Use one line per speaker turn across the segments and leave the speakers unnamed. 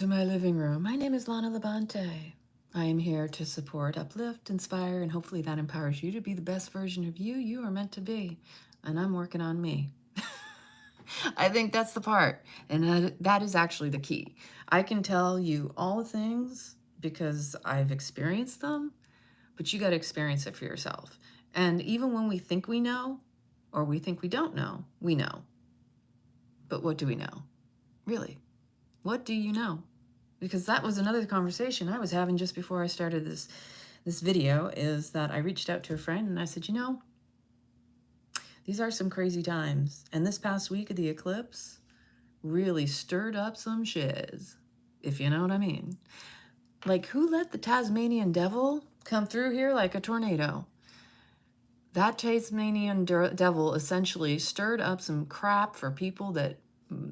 To my living room. My name is Lana Labonte. I am here to support, uplift, inspire, and hopefully that empowers you to be the best version of you you are meant to be. And I'm working on me. I think that's the part. And that is actually the key. I can tell you all the things because I've experienced them, but you got to experience it for yourself. And even when we think we know, or we think we don't know, we know. But what do we know? Really? What do you know? Because that was another conversation I was having just before I started this video, is that I reached out to a friend and I said, you know, these are some crazy times. And this past week of the eclipse really stirred up some shiz, if you know what I mean. Like, who let the Tasmanian devil come through here like a tornado? That Tasmanian devil essentially stirred up some crap for people that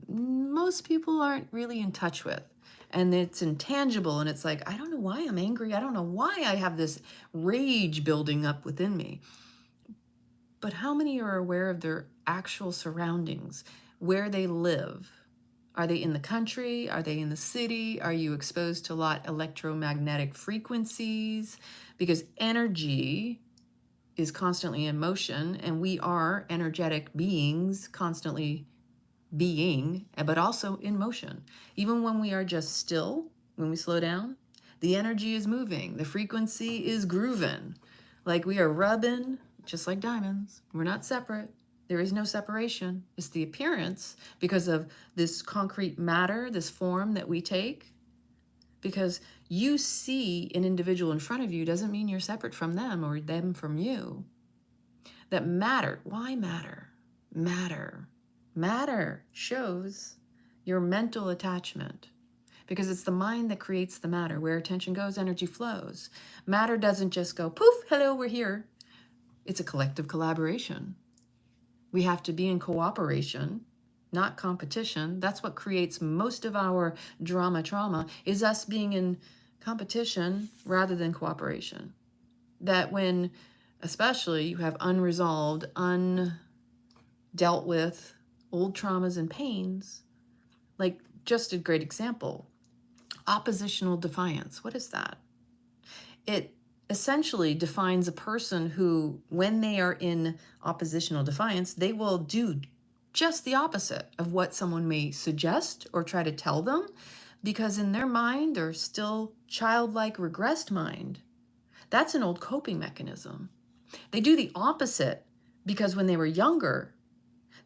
most people aren't really in touch with. And it's intangible, and it's like, I don't know why I'm angry. I don't know why I have this rage building up within me. But how many are aware of their actual surroundings, where they live? Are they in the country? Are they in the city? Are you exposed to a lot of electromagnetic frequencies? Because energy is constantly in motion, and we are energetic beings constantly being, but also in motion. Even when we are just still, when we slow down, the energy is moving, the frequency is grooving, like we are rubbing, just like diamonds. We're not separate. There is no separation. It's the appearance because of this concrete matter, this form that we take. Because you see an individual in front of you doesn't mean you're separate from them or them from you. That matter, why matter? Matter shows your mental attachment, because it's the mind that creates the matter. Where attention goes, energy flows. Matter doesn't just go poof, hello, we're here. It's a collective collaboration. We have to be in cooperation, not competition. That's what creates most of our trauma, is us being in competition rather than cooperation. That when, especially, you have unresolved, undealt with old traumas and pains, like just a great example, oppositional defiance. What is that? It essentially defines a person who, when they are in oppositional defiance, they will do just the opposite of what someone may suggest or try to tell them, because in their mind, they're still childlike, regressed mind. That's an old coping mechanism. They do the opposite because when they were younger,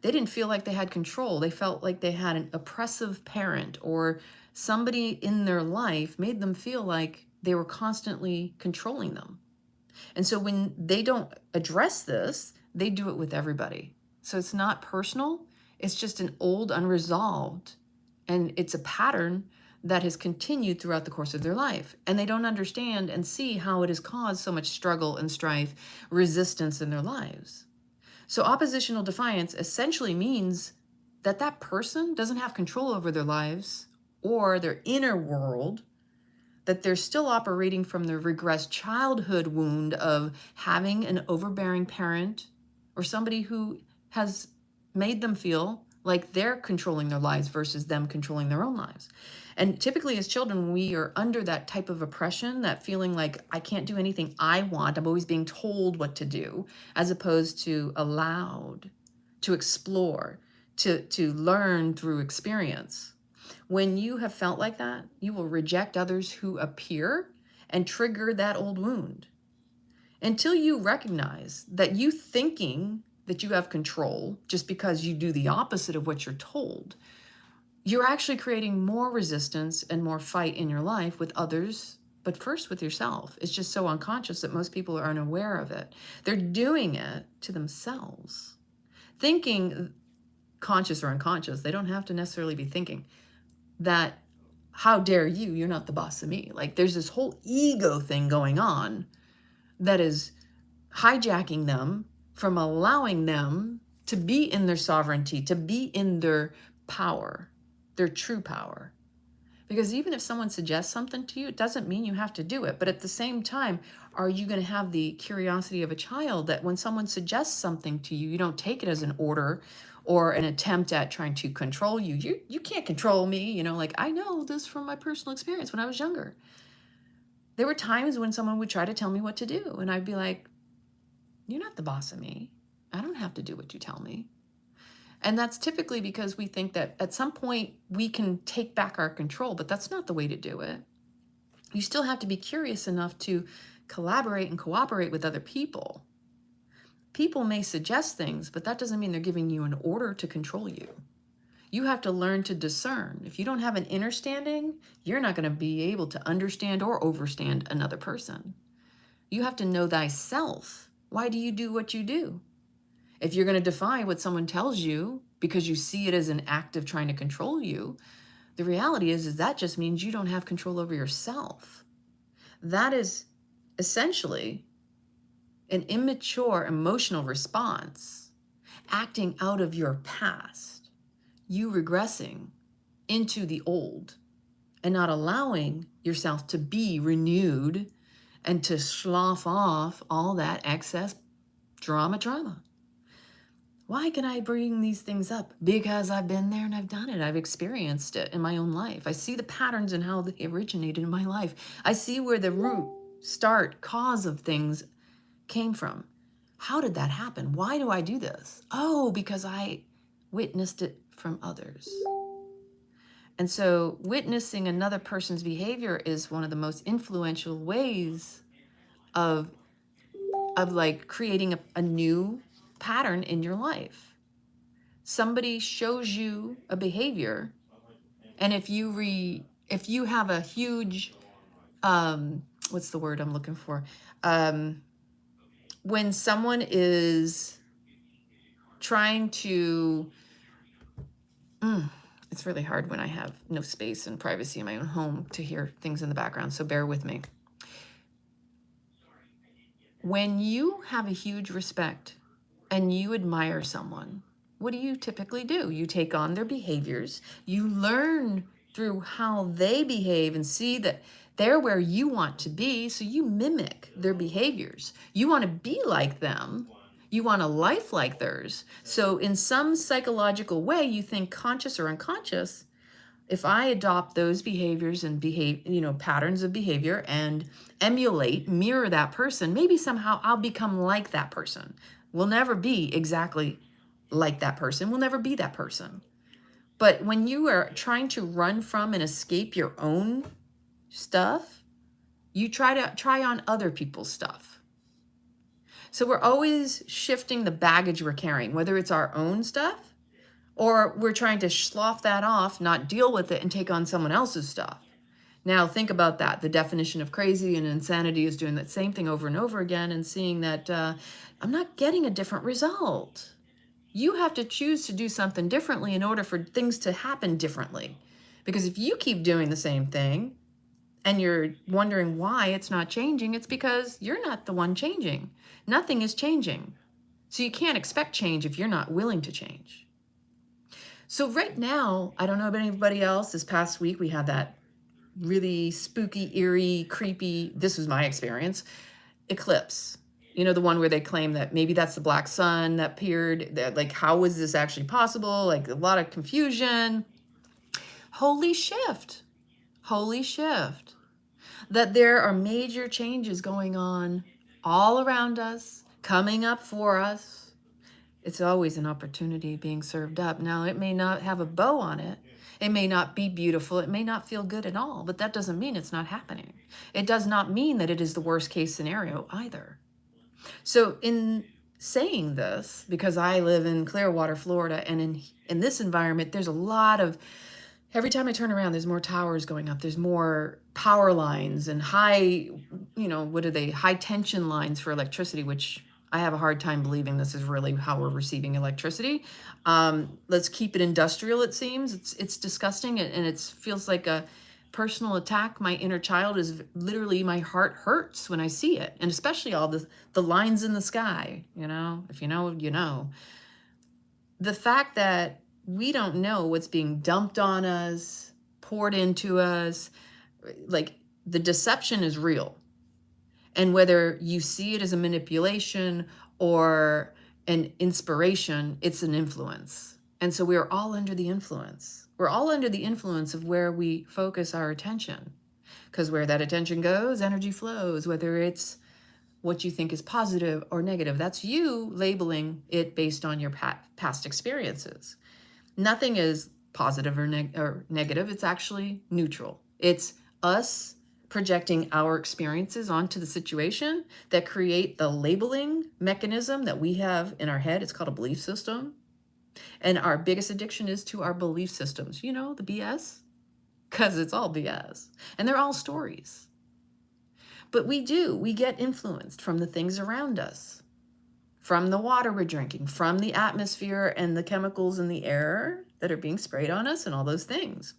they didn't feel like they had control. They felt like they had an oppressive parent, or somebody in their life made them feel like they were constantly controlling them. And so when they don't address this, they do it with everybody. So it's not personal. It's just an old unresolved, and it's a pattern that has continued throughout the course of their life. And they don't understand and see how it has caused so much struggle and strife, resistance in their lives. So oppositional defiance essentially means that that person doesn't have control over their lives or their inner world, that they're still operating from the regressed childhood wound of having an overbearing parent or somebody who has made them feel like they're controlling their lives versus them controlling their own lives. And typically as children, we are under that type of oppression, that feeling like I can't do anything I want. I'm always being told what to do, as opposed to allowed to explore, to learn through experience. When you have felt like that, you will reject others who appear and trigger that old wound. Until you recognize that you thinking that you have control just because you do the opposite of what you're told, you're actually creating more resistance and more fight in your life with others, but first with yourself. It's just so unconscious that most people are unaware of it. They're doing it to themselves. Thinking, conscious or unconscious, they don't have to necessarily be thinking that, how dare you, you're not the boss of me. Like there's this whole ego thing going on that is hijacking them from allowing them to be in their sovereignty, to be in their power, their true power. Because even if someone suggests something to you, it doesn't mean you have to do it. But at the same time, are you going to have the curiosity of a child that when someone suggests something to you, you don't take it as an order or an attempt at trying to control you. You can't control me, you know, like I know this from my personal experience when I was younger. There were times when someone would try to tell me what to do, and I'd be like, you're not the boss of me. I don't have to do what you tell me. And that's typically because we think that at some point we can take back our control, but that's not the way to do it. You still have to be curious enough to collaborate and cooperate with other people. People may suggest things, but that doesn't mean they're giving you an order to control you. You have to learn to discern. If you don't have an understanding, you're not going to be able to understand or overstand another person. You have to know thyself. Why do you do what you do? If you're going to defy what someone tells you because you see it as an act of trying to control you, the reality is that just means you don't have control over yourself. That is essentially an immature emotional response, acting out of your past, you regressing into the old and not allowing yourself to be renewed and to slough off all that excess drama. Why can I bring these things up? Because I've been there and I've done it. I've experienced it in my own life. I see the patterns and how they originated in my life. I see where the root, start, cause of things came from. How did that happen? Why do I do this? Oh, because I witnessed it from others. And so witnessing another person's behavior is one of the most influential ways of like creating a new pattern in your life. Somebody shows you a behavior, and if you have a huge, what's the word I'm looking for? When someone is trying to, it's really hard when I have no space and privacy in my own home to hear things in the background, so bear with me. When you have a huge respect and you admire someone, what do you typically do? You take on their behaviors, you learn through how they behave and see that they're where you want to be, so you mimic their behaviors. You want to be like them. You want a life like theirs. So in some psychological way, you think, conscious or unconscious, if I adopt those behaviors and patterns of behavior and emulate, mirror that person, maybe somehow I'll become like that person. We'll never be exactly like that person. We'll never be that person. But when you are trying to run from and escape your own stuff, you try on other people's stuff. So we're always shifting the baggage we're carrying, whether it's our own stuff or we're trying to slough that off, not deal with it, and take on someone else's stuff. Now think about that. The definition of crazy and insanity is doing that same thing over and over again and seeing that I'm not getting a different result. You have to choose to do something differently in order for things to happen differently. Because if you keep doing the same thing and you're wondering why it's not changing, it's because you're not the one changing. Nothing is changing. So you can't expect change if you're not willing to change. So right now, I don't know about anybody else, this past week we had that really spooky, eerie, creepy, this was my experience, eclipse. You know, the one where they claim that maybe that's the black sun that appeared, that like, how was this actually possible? Like a lot of confusion. Holy shift. That there are major changes going on all around us, coming up for us. It's always an opportunity being served up. Now, it may not have a bow on it. It may not be beautiful. It may not feel good at all, but that doesn't mean it's not happening. It does not mean that it is the worst case scenario either. So in saying this, because I live in Clearwater, Florida, and in this environment, there's a lot of, every time I turn around, there's more towers going up. There's more power lines and high, high tension lines for electricity, which I have a hard time believing this is really how we're receiving electricity. Let's keep it industrial, it seems. It's disgusting, and it feels like a personal attack. My inner child is literally, my heart hurts when I see it, and especially all the lines in the sky, if you know, you know. The fact that we don't know what's being dumped on us, poured into us, like the deception is real. And whether you see it as a manipulation or an inspiration, it's an influence. And so we're all under the influence. We're all under the influence of where we focus our attention. Because where that attention goes, energy flows, whether it's what you think is positive or negative. That's you labeling it based on your past experiences. Nothing is positive or negative. It's actually neutral. It's us projecting our experiences onto the situation that create the labeling mechanism that we have in our head. It's called a belief system. And our biggest addiction is to our belief systems. You know, the BS, because it's all BS. And they're all stories. But we get influenced from the things around us, from the water we're drinking, from the atmosphere and the chemicals in the air that are being sprayed on us and all those things.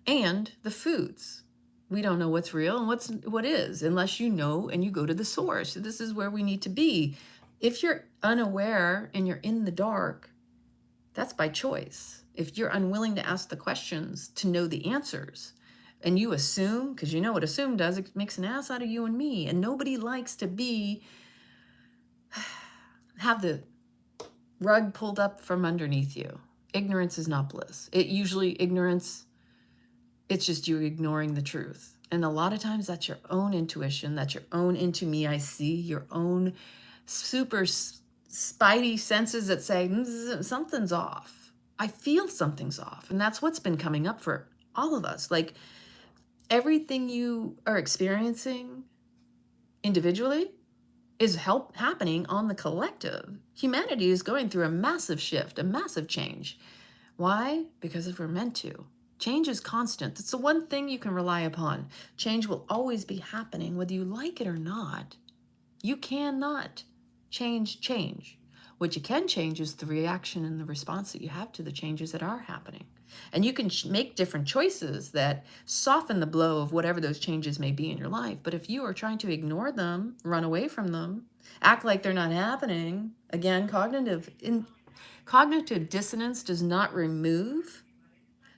And the foods. We don't know what's real and what is, unless you know and you go to the source. This is where we need to be. If you're unaware and you're in the dark, that's by choice. If you're unwilling to ask the questions to know the answers, and you assume, because you know what assume does, it makes an ass out of you and me. And nobody likes to have the rug pulled up from underneath you. Ignorance is not bliss. Ignorance, it's just you ignoring the truth. And a lot of times that's your own intuition, that's your own into me, I see, your own super spidey senses that say, something's off. I feel something's off. And that's what's been coming up for all of us. Like, everything you are experiencing individually is happening on the collective. Humanity is going through a massive shift, a massive change. Why? Because we're meant to. Change is constant. It's the one thing you can rely upon. Change will always be happening, whether you like it or not. You cannot change. What you can change is the reaction and the response that you have to the changes that are happening. And you can make different choices that soften the blow of whatever those changes may be in your life. But if you are trying to ignore them, run away from them, act like they're not happening, again, cognitive dissonance does not remove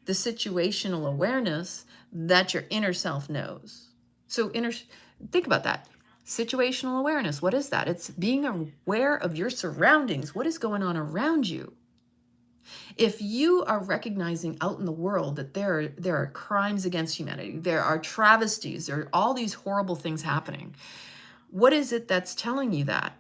the situational awareness that your inner self knows. So think about that. Situational awareness, what is that? It's being aware of your surroundings. What is going on around you? If you are recognizing out in the world that there are crimes against humanity, there are travesties, there are all these horrible things happening, what is it that's telling you that?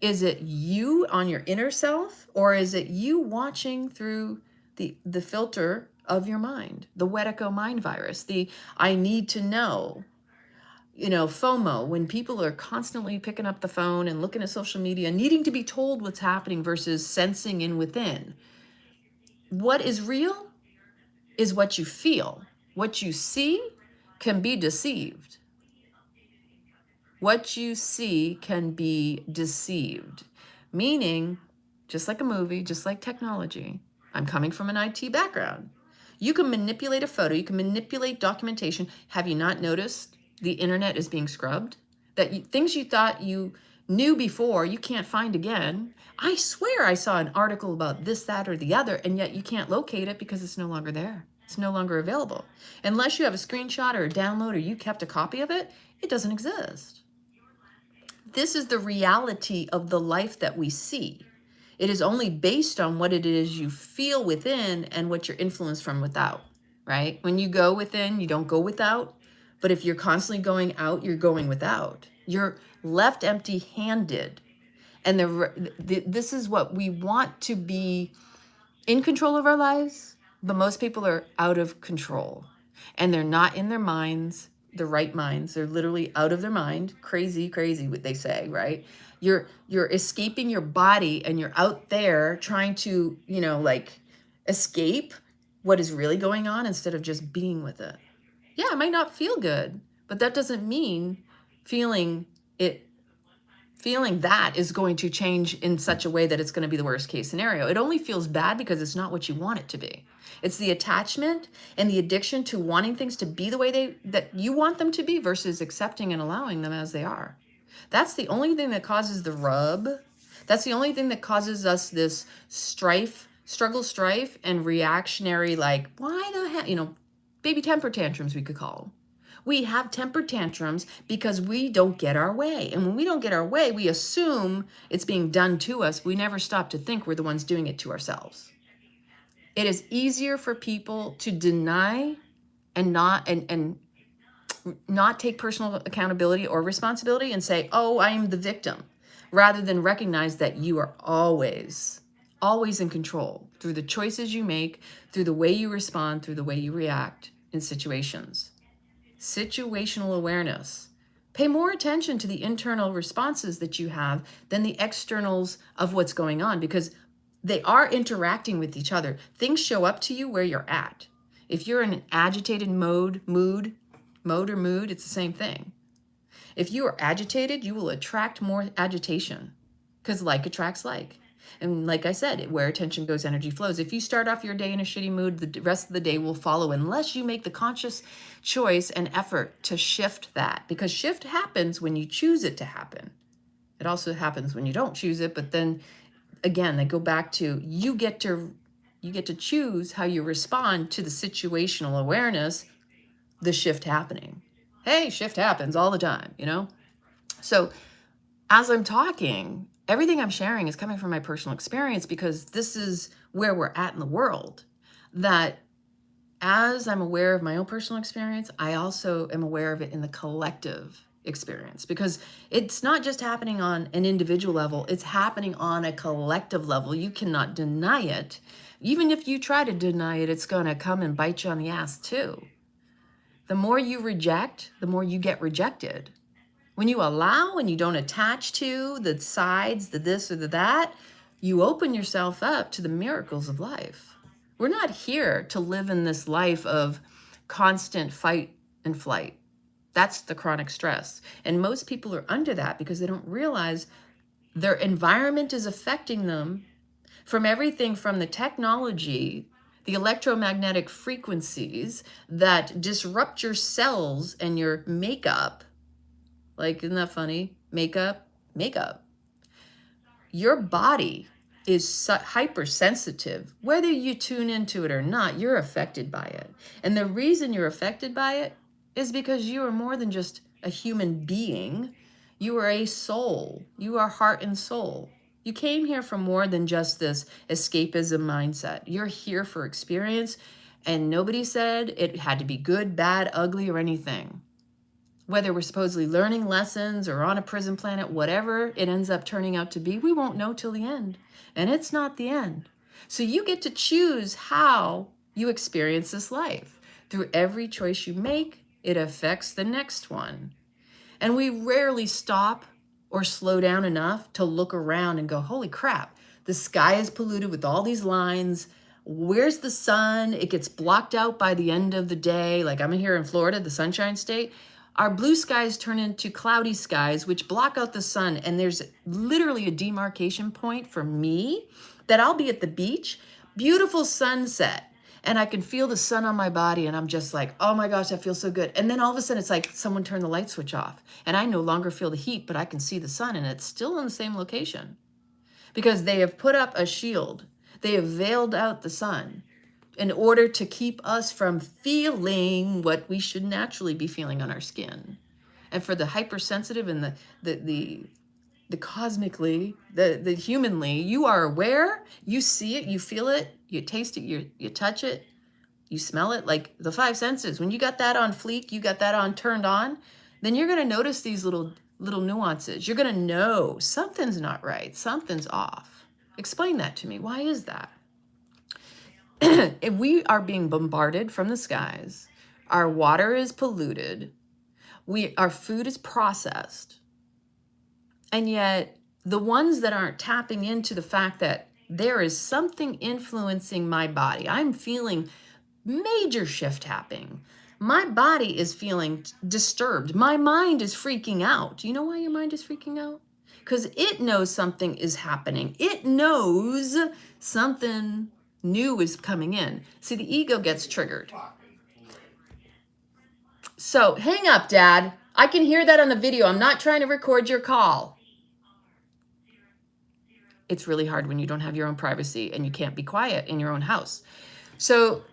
Is it you on your inner self, or is it you watching through the filter of your mind, the 𝐕𝐞𝐭𝐞𝐫 mind virus, the I need to know, FOMO, when people are constantly picking up the phone and looking at social media, needing to be told what's happening versus sensing in within. What is real is what you feel. What you see can be deceived. What you see can be deceived. Meaning, just like a movie, just like technology, I'm coming from an IT background. You can manipulate a photo, you can manipulate documentation. Have you not noticed the internet is being scrubbed? That things you thought you knew before, you can't find again. I swear I saw an article about this, that, or the other, and yet you can't locate it because it's no longer there. It's no longer available. Unless you have a screenshot or a download or you kept a copy of it, it doesn't exist. This is the reality of the life that we see. It is only based on what it is you feel within and what you're influenced from without, right? When you go within, you don't go without. But if you're constantly going out, you're going without. You're left empty-handed. And this is what we want to be in control of our lives, but most people are out of control. And they're not in their minds, the right minds. They're literally out of their mind. Crazy, what they say, right? You're escaping your body and you're out there trying to, escape what is really going on instead of just being with it. Yeah, it might not feel good, but that doesn't mean feeling that is going to change in such a way that it's going to be the worst case scenario. It only feels bad because it's not what you want it to be. It's the attachment and the addiction to wanting things to be the way that you want them to be versus accepting and allowing them as they are. That's the only thing that causes the rub. That's the only thing that causes us this struggle, strife, and reactionary, like, why the heck, baby temper tantrums, we could call them. We have temper tantrums because we don't get our way. And when we don't get our way, we assume it's being done to us. We never stop to think we're the ones doing it to ourselves. It is easier for people to deny and not not take personal accountability or responsibility and say, oh, I am the victim, rather than recognize that you are always in control through the choices you make, through the way you respond, through the way you react in situations. Situational awareness. Pay more attention to the internal responses that you have than the externals of what's going on, because they are interacting with each other. Things show up to you where you're at. If you're in an agitated mood, it's the same thing. If you are agitated, you will attract more agitation, because like attracts like. And like I said, where attention goes, energy flows. If you start off your day in a shitty mood, the rest of the day will follow, unless you make the conscious choice and effort to shift that. Because shift happens when you choose it to happen. It also happens when you don't choose it, but then again, they go back to you get to choose how you respond to the situational awareness, the shift happening. Hey, shift happens all the time, you know? So as I'm talking, everything I'm sharing is coming from my personal experience, because this is where we're at in the world. That as I'm aware of my own personal experience, I also am aware of it in the collective experience, because it's not just happening on an individual level, it's happening on a collective level. You cannot deny it. Even if you try to deny it, it's going to come and bite you on the ass too. The more you reject, the more you get rejected. When you allow and you don't attach to the sides, the this or the that, you open yourself up to the miracles of life. We're not here to live in this life of constant fight and flight. That's the chronic stress. And most people are under that because they don't realize their environment is affecting them, from everything from the technology, the electromagnetic frequencies that disrupt your cells and your makeup. Like, isn't that funny? Makeup. Your body is hypersensitive. Whether you tune into it or not, you're affected by it. And the reason you're affected by it is because you are more than just a human being. You are a soul. You are heart and soul. You came here for more than just this escapism mindset. You're here for experience, and nobody said it had to be good, bad, ugly, or anything. Whether we're supposedly learning lessons or on a prison planet, whatever it ends up turning out to be, we won't know till the end. And it's not the end. So you get to choose how you experience this life. Through every choice you make, it affects the next one. And we rarely stop or slow down enough to look around and go, holy crap, the sky is polluted with all these lines. Where's the sun? It gets blocked out by the end of the day. Like I'm here in Florida, the Sunshine State. Our blue skies turn into cloudy skies, which block out the sun. And there's literally a demarcation point for me that I'll be at the beach, beautiful sunset, and I can feel the sun on my body, and I'm just like, oh my gosh, that feels so good. And then all of a sudden it's like someone turned the light switch off, and I no longer feel the heat, but I can see the sun, and it's still in the same location because they have put up a shield. They have veiled out the sun in order to keep us from feeling what we should naturally be feeling on our skin. And for the hypersensitive and the cosmically, the humanly, you are aware, you see it, you feel it, you taste it, you touch it, you smell it, like the five senses. When you got that on fleek, you got that on turned on, then you're gonna notice these little nuances. You're gonna know something's not right, something's off. Explain that to me. Why is that? If we are being bombarded from the skies, our water is polluted, our food is processed, and yet the ones that aren't tapping into the fact that there is something influencing my body. I'm feeling major shift happening. My body is feeling disturbed. My mind is freaking out. Do you know why your mind is freaking out? Because it knows something is happening. It knows something new is coming in. See, the ego gets triggered. So hang up, Dad. I can hear that on the video. I'm not trying to record your call. It's really hard when you don't have your own privacy and you can't be quiet in your own house. So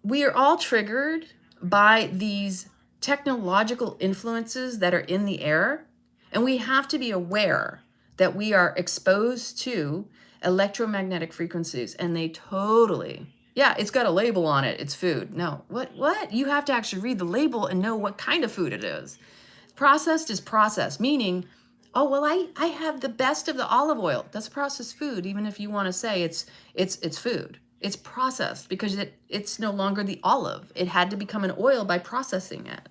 we are all triggered by these technological influences that are in the air, and we have to be aware that we are exposed to electromagnetic frequencies, and they totally, yeah, it's got a label on it. It's food. No, what? You have to actually read the label and know what kind of food it is. Processed is processed, meaning, oh, well, I have the best of the olive oil. That's processed food, even if you want to say it's food. It's processed because it's no longer the olive. It had to become an oil by processing it.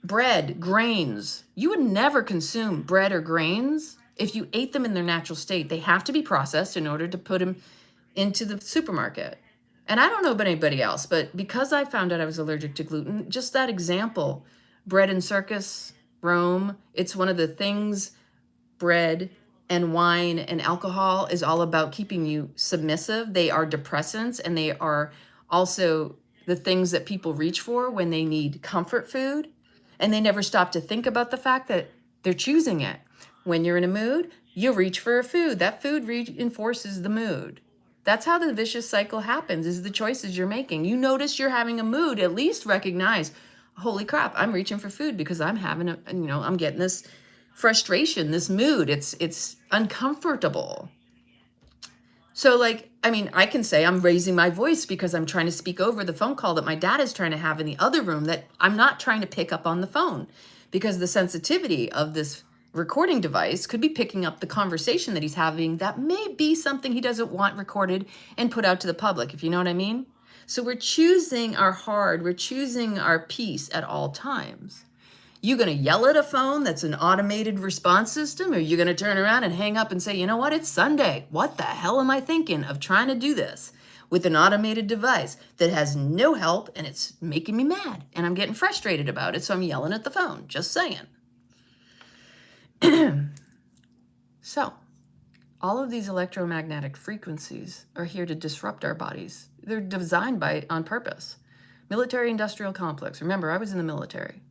Bread, grains. You would never consume bread or grains if you ate them in their natural state. They have to be processed in order to put them into the supermarket. And I don't know about anybody else, but because I found out I was allergic to gluten, just that example, bread and circus, Rome, it's one of the things, bread and wine and alcohol is all about keeping you submissive. They are depressants, and they are also the things that people reach for when they need comfort food. And they never stop to think about the fact that they're choosing it. When you're in a mood, you reach for a food. That food reinforces the mood. That's how the vicious cycle happens, is the choices you're making. You notice you're having a mood, at least recognize, holy crap, I'm reaching for food because I'm having a, I'm getting this frustration, this mood. It's uncomfortable. So like, I mean, I can say I'm raising my voice because I'm trying to speak over the phone call that my dad is trying to have in the other room that I'm not trying to pick up on the phone, because the sensitivity of this recording device could be picking up the conversation that he's having that may be something he doesn't want recorded and put out to the public, if you know what I mean. So we're choosing our hard, we're choosing our peace at all times. You gonna yell at a phone that's an automated response system, or you gonna turn around and hang up and say, you know what, it's Sunday. What the hell am I thinking of trying to do this with an automated device that has no help, and it's making me mad and I'm getting frustrated about it, so I'm yelling at the phone, just saying. So all of these electromagnetic frequencies are here to disrupt our bodies. They're designed on purpose. Military industrial complex. Remember, I was in the military.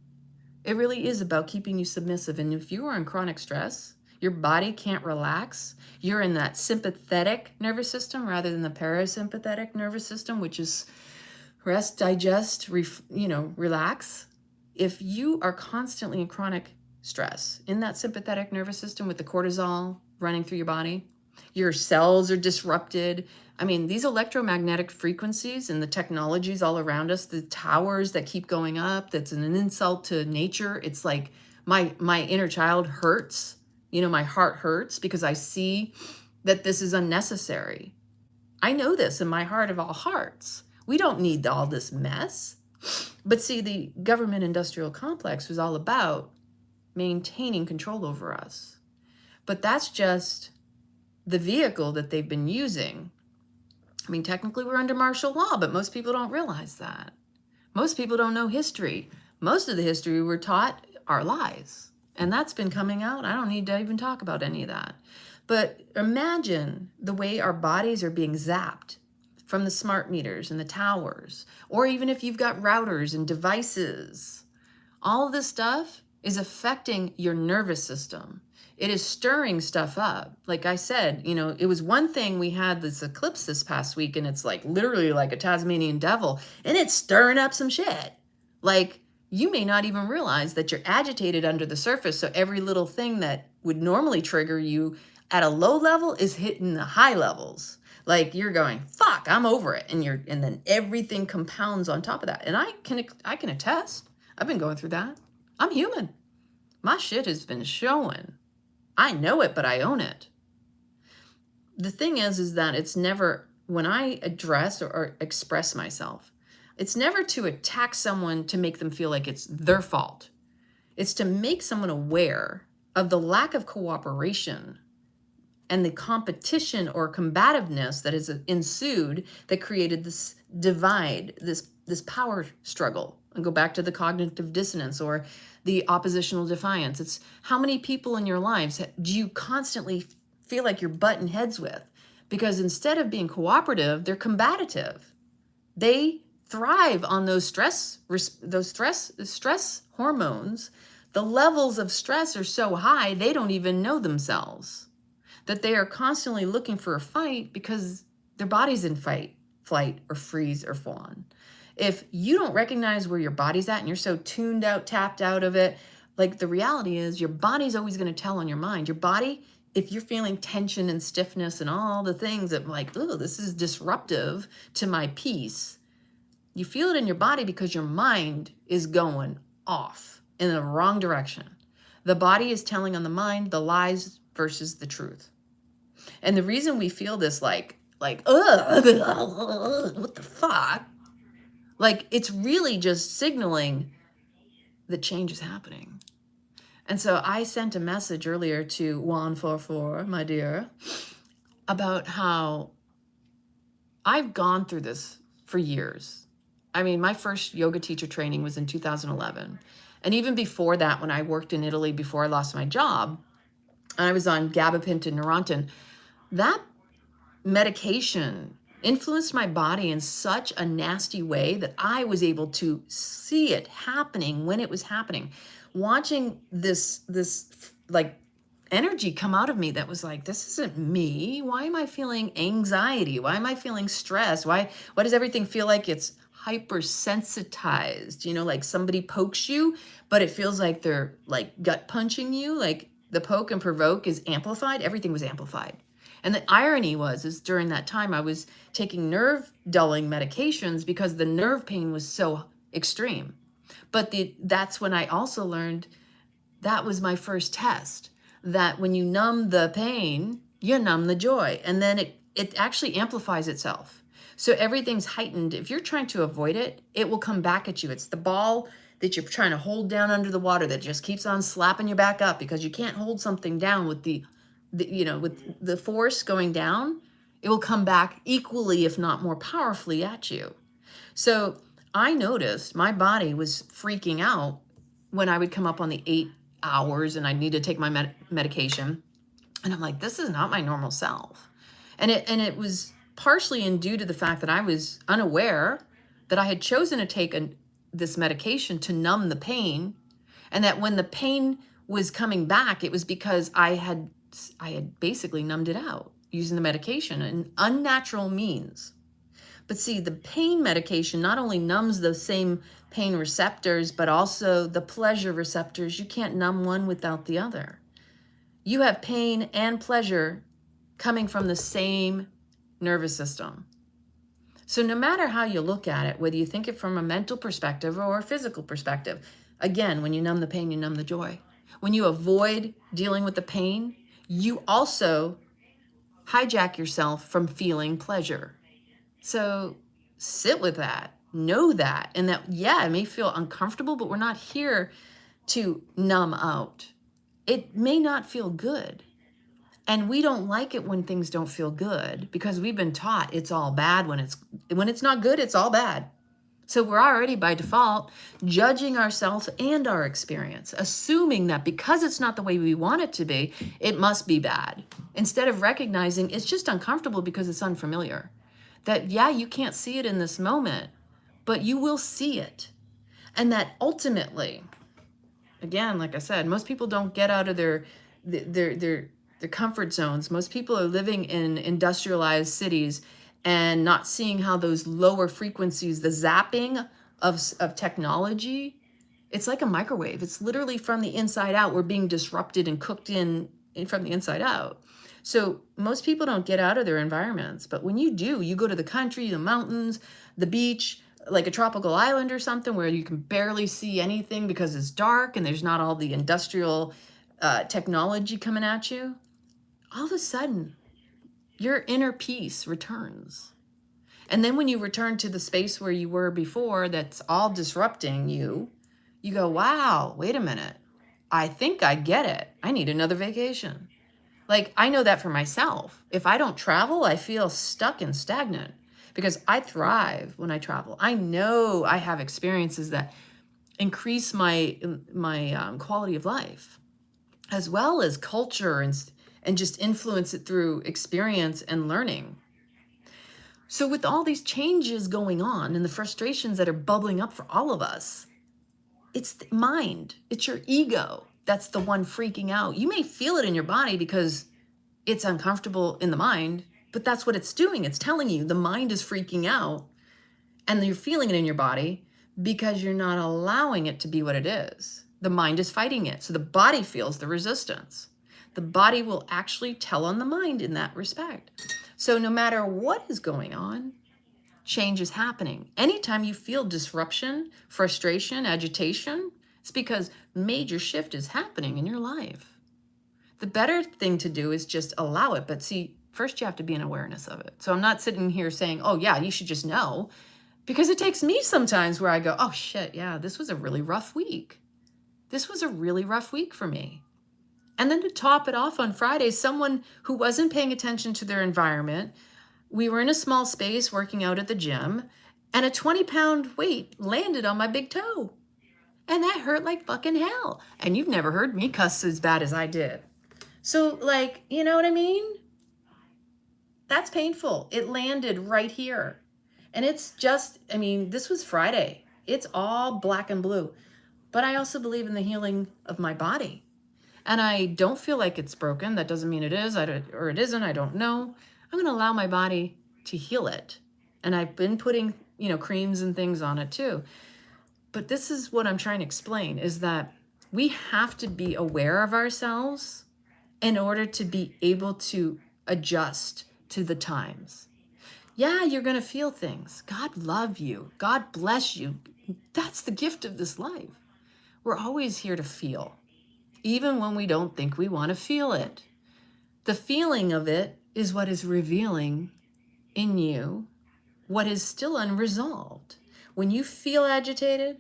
It really is about keeping you submissive. And if you are in chronic stress, your body can't relax. You're in that sympathetic nervous system rather than the parasympathetic nervous system, which is rest, digest, relax. If you are constantly in chronic stress in that sympathetic nervous system with the cortisol running through your body, your cells are disrupted. I mean, these electromagnetic frequencies and the technologies all around us, the towers that keep going up, that's an insult to nature. It's like my inner child hurts. My heart hurts because I see that this is unnecessary. I know this in my heart of all hearts. We don't need all this mess. But see, the government industrial complex was all about maintaining control over us. But that's just the vehicle that they've been using. I mean, technically we're under martial law, but most people don't realize that. Most people don't know history. Most of the history we're taught are lies. And that's been coming out. I don't need to even talk about any of that. But imagine the way our bodies are being zapped from the smart meters and the towers, or even if you've got routers and devices. All of this stuff is affecting your nervous system. It is stirring stuff up. Like I said, it was one thing, we had this eclipse this past week, and it's like literally like a Tasmanian devil, and it's stirring up some shit. Like, you may not even realize that you're agitated under the surface. So every little thing that would normally trigger you at a low level is hitting the high levels. Like you're going, fuck, I'm over it. And then everything compounds on top of that. And I can attest, I've been going through that. I'm human. My shit has been showing. I know it, but I own it. The thing is that it's never, when I address or express myself, it's never to attack someone to make them feel like it's their fault. It's to make someone aware of the lack of cooperation and the competition or combativeness that has ensued that created this divide, this power struggle. And go back to the cognitive dissonance or the oppositional defiance. It's how many people in your lives do you constantly feel like you're butting heads with? Because instead of being cooperative, they're combative. They thrive on those stress hormones. The levels of stress are so high, they don't even know themselves. That they are constantly looking for a fight because their body's in fight, flight, or freeze, or fawn. If you don't recognize where your body's at and you're so tuned out, tapped out of it, like the reality is your body's always going to tell on your mind. Your body if you're feeling tension and stiffness and all the things that like, oh, this is disruptive to my peace, you feel it in your body because your mind is going off in the wrong direction. The body is telling on the mind the lies versus the truth. And the reason we feel this like, ugh, what the fuck? Like, it's really just signaling that change is happening. And so I sent a message earlier to 144, my dear, about how I've gone through this for years. I mean, my first yoga teacher training was in 2011. And even before that, when I worked in Italy before I lost my job, and I was on gabapentin and Neurontin, that medication influenced my body in such a nasty way that I was able to see it happening when it was happening. Watching this like energy come out of me that was like, this isn't me. Why am I feeling anxiety? Why am I feeling stress? Why does everything feel like it's hypersensitized? You know, like somebody pokes you, but it feels like they're like gut punching you. Like the poke and provoke is amplified. Everything was amplified. And the irony is during that time I was taking nerve dulling medications because the nerve pain was so extreme. But that's when I also learned that was my first test, that when you numb the pain, you numb the joy. And then it actually amplifies itself. So everything's heightened. If you're trying to avoid it, it will come back at you. It's the ball that you're trying to hold down under the water that just keeps on slapping you back up because you can't hold something down with with the force going down. It will come back equally, if not more powerfully at you. So I noticed my body was freaking out when I would come up on the 8 hours and I need to take my medication. And I'm like, this is not my normal self. And it was partially due to the fact that I was unaware that I had chosen to take this medication to numb the pain. And that when the pain was coming back, it was because I had basically numbed it out using the medication in unnatural means. But see, the pain medication not only numbs those same pain receptors, but also the pleasure receptors. You can't numb one without the other. You have pain and pleasure coming from the same nervous system. So no matter how you look at it, whether you think it from a mental perspective or a physical perspective, again, when you numb the pain, you numb the joy. When you avoid dealing with the pain, you also hijack yourself from feeling pleasure. So sit with that, know that, and that, yeah, it may feel uncomfortable, but we're not here to numb out. It may not feel good. And we don't like it when things don't feel good because we've been taught it's all bad. When it's not good, it's all bad. So we're already by default judging ourselves and our experience, assuming that because it's not the way we want it to be, it must be bad. Instead of recognizing it's just uncomfortable because it's unfamiliar. That, yeah, you can't see it in this moment, but you will see it. And that ultimately, again, like I said, most people don't get out of their comfort zones. Most people are living in industrialized cities and not seeing how those lower frequencies, the zapping of technology, it's like a microwave. It's literally from the inside out. We're being disrupted and cooked in from the inside out. So most people don't get out of their environments. But when you do, you go to the country, the mountains, the beach, like a tropical island or something where you can barely see anything because it's dark and there's not all the industrial technology coming at you. All of a sudden, your inner peace returns. And then when you return to the space where you were before that's all disrupting you, you go, wow, wait a minute. I think I get it. I need another vacation. Like, I know that for myself. If I don't travel, I feel stuck and stagnant because I thrive when I travel. I know I have experiences that increase my quality of life, as well as culture and just influence it through experience and learning. So with all these changes going on and the frustrations that are bubbling up for all of us, it's the mind, it's your ego that's the one freaking out. You may feel it in your body because it's uncomfortable in the mind, but that's what it's doing. It's telling you the mind is freaking out and you're feeling it in your body because you're not allowing it to be what it is. The mind is fighting it. So the body feels the resistance. The body will actually tell on the mind in that respect. So no matter what is going on, change is happening. Anytime you feel disruption, frustration, agitation, it's because major shift is happening in your life. The better thing to do is just allow it. But see, first you have to be in awareness of it. So I'm not sitting here saying, oh yeah, you should just know, because it takes me sometimes where I go, oh shit, yeah, this was a really rough week. This was a really rough week for me. And then to top it off on Friday, someone who wasn't paying attention to their environment, we were in a small space working out at the gym, and a 20-pound weight landed on my big toe. And that hurt like fucking hell. And you've never heard me cuss as bad as I did. So like, you know what I mean? That's painful. It landed right here. And it's just, I mean, this was Friday. It's all black and blue. But I also believe in the healing of my body. And I don't feel like it's broken. That doesn't mean it is, or it isn't, I don't know. I'm gonna allow my body to heal it. And I've been putting, you know, creams and things on it too. But this is what I'm trying to explain, is that we have to be aware of ourselves in order to be able to adjust to the times. Yeah, you're gonna feel things. God love you. God bless you. That's the gift of this life. We're always here to feel, even when we don't think we want to feel it. The feeling of it is what is revealing in you what is still unresolved. When you feel agitated,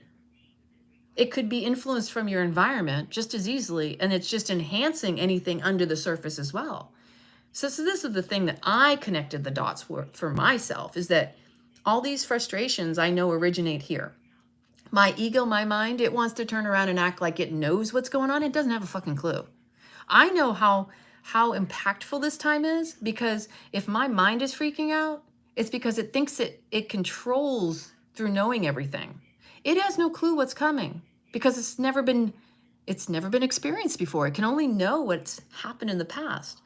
it could be influenced from your environment just as easily, and it's just enhancing anything under the surface as well. So this is the thing that I connected the dots for myself, is that all these frustrations I know originate here. My ego, my mind, it wants to turn around and act like it knows what's going on. It doesn't have a fucking clue. I know how impactful this time is, because if my mind is freaking out, it's because it thinks it controls through knowing everything. It has no clue what's coming because it's never been experienced before. It can only know what's happened in the past.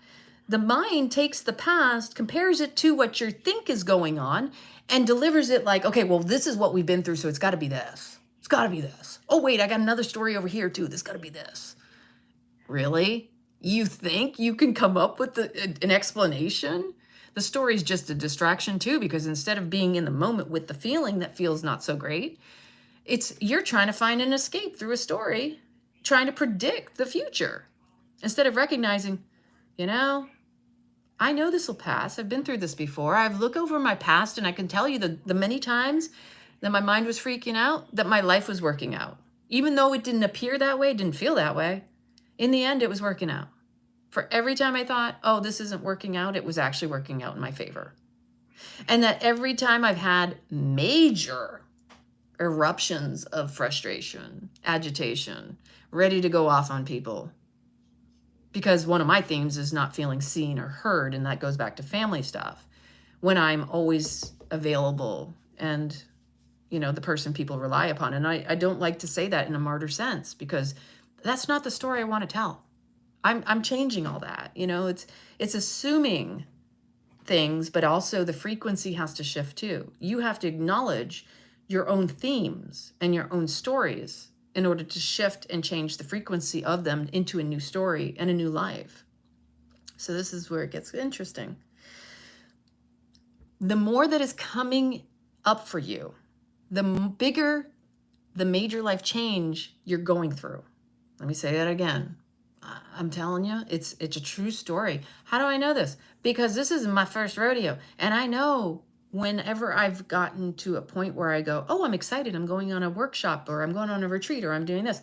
The mind takes the past, compares it to what you think is going on, and delivers it like, okay, well, this is what we've been through, so it's got to be this. It's got to be this. Oh, wait, I got another story over here, too. This got to be this. Really? You think you can come up with an explanation? The story is just a distraction, too, because instead of being in the moment with the feeling that feels not so great, you're trying to find an escape through a story, trying to predict the future, instead of recognizing, you know, I know this will pass. I've been through this before. I've looked over my past, and I can tell you the many times that my mind was freaking out, that my life was working out. Even though it didn't appear that way, it didn't feel that way, in the end, it was working out. For every time I thought, oh, this isn't working out, it was actually working out in my favor. And that every time I've had major eruptions of frustration, agitation, ready to go off on people, because one of my themes is not feeling seen or heard, and that goes back to family stuff, when I'm always available and, you know, the person people rely upon. And I don't like to say that in a martyr sense, because that's not the story I want to tell. I'm changing all that. You know, it's assuming things, but also the frequency has to shift too. You have to acknowledge your own themes and your own stories in order to shift and change the frequency of them into a new story and a new life. So this is where it gets interesting. The more that is coming up for you, the bigger the major life change you're going through. Let me say that again. I'm telling you, it's a true story. How do I know this? Because this is my first rodeo, and I know whenever I've gotten to a point where I go, oh, I'm excited, I'm going on a workshop, or I'm going on a retreat, or I'm doing this.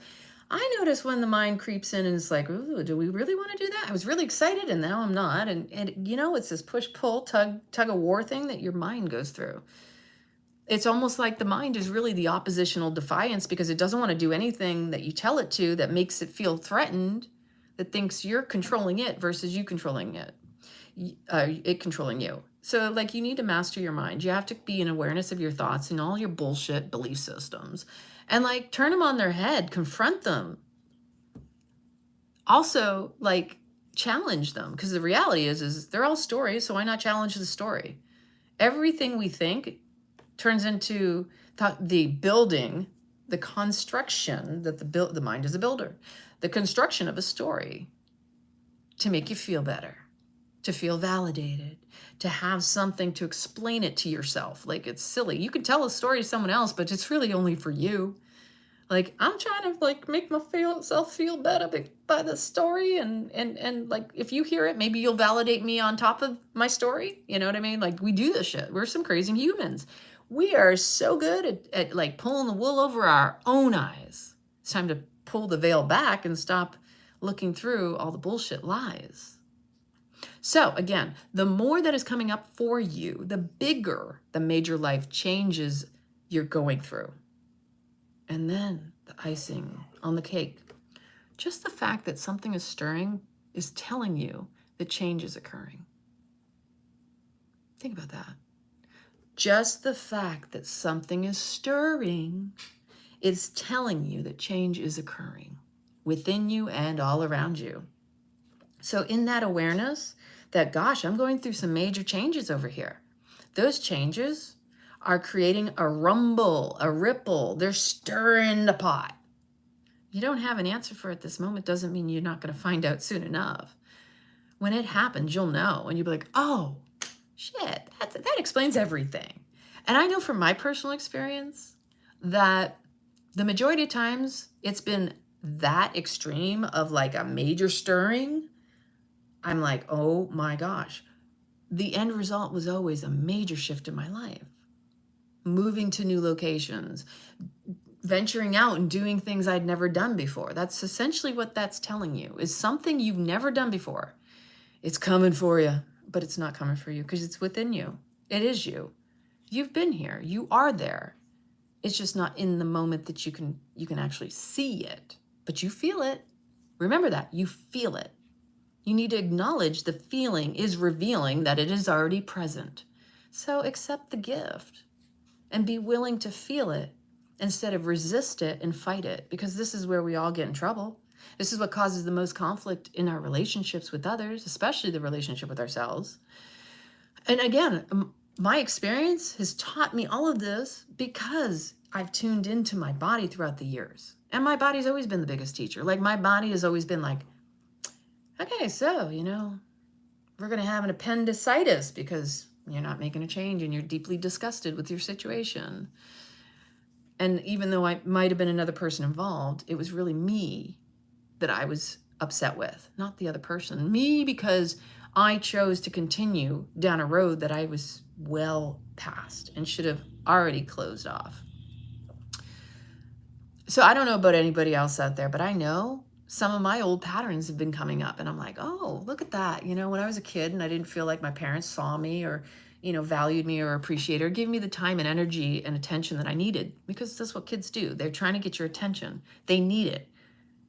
I notice when the mind creeps in and it's like, ooh, do we really want to do that? I was really excited and now I'm not. And you know, it's this push-pull, tug-of-war thing that your mind goes through. It's almost like the mind is really the oppositional defiance, because it doesn't want to do anything that you tell it to that makes it feel threatened, that thinks you're controlling it versus you controlling it, it controlling you. So like, you need to master your mind. You have to be in awareness of your thoughts and all your bullshit belief systems, and like turn them on their head, confront them. Also like challenge them, because the reality is they're all stories. So why not challenge the story? Everything we think turns into the building, the construction that the mind is a builder, the construction of a story to make you feel better, to feel validated, to have something to explain it to yourself. Like, it's silly. You can tell a story to someone else, but it's really only for you. Like, I'm trying to like make myself feel better by the story, and like, if you hear it, maybe you'll validate me on top of my story. You know what I mean? Like, we do this shit. We're some crazy humans. We are so good at like pulling the wool over our own eyes. It's time to pull the veil back and stop looking through all the bullshit lies. So again, the more that is coming up for you, the bigger the major life changes you're going through. And then the icing on the cake. Just the fact that something is stirring is telling you that change is occurring. Think about that. Just the fact that something is stirring is telling you that change is occurring within you and all around you. So in that awareness that, gosh, I'm going through some major changes over here. Those changes are creating a rumble, a ripple. They're stirring the pot. You don't have an answer for it at this moment doesn't mean you're not going to find out soon enough. When it happens, you'll know, and you'll be like, oh, shit, that explains everything. And I know from my personal experience that the majority of times it's been that extreme of like a major stirring. I'm like, oh my gosh. The end result was always a major shift in my life. Moving to new locations, venturing out and doing things I'd never done before. That's essentially what that's telling you, is something you've never done before. It's coming for you, but it's not coming for you because it's within you. It is you. You've been here. You are there. It's just not in the moment that you can actually see it, but you feel it. Remember that. You feel it. You need to acknowledge the feeling is revealing that it is already present. So accept the gift and be willing to feel it instead of resist it and fight it, because this is where we all get in trouble. This is what causes the most conflict in our relationships with others, especially the relationship with ourselves. And again, my experience has taught me all of this because I've tuned into my body throughout the years. And my body's always been the biggest teacher. Like, my body has always been like, okay, so, we're going to have an appendicitis because you're not making a change and you're deeply disgusted with your situation. And even though I might have been another person involved, it was really me that I was upset with, not the other person. Me, because I chose to continue down a road that I was well past and should have already closed off. So I don't know about anybody else out there, but I know some of my old patterns have been coming up, and I'm like, oh, look at that. When I was a kid and I didn't feel like my parents saw me or, valued me or appreciated or gave me the time and energy and attention that I needed, because that's what kids do. They're trying to get your attention. They need it.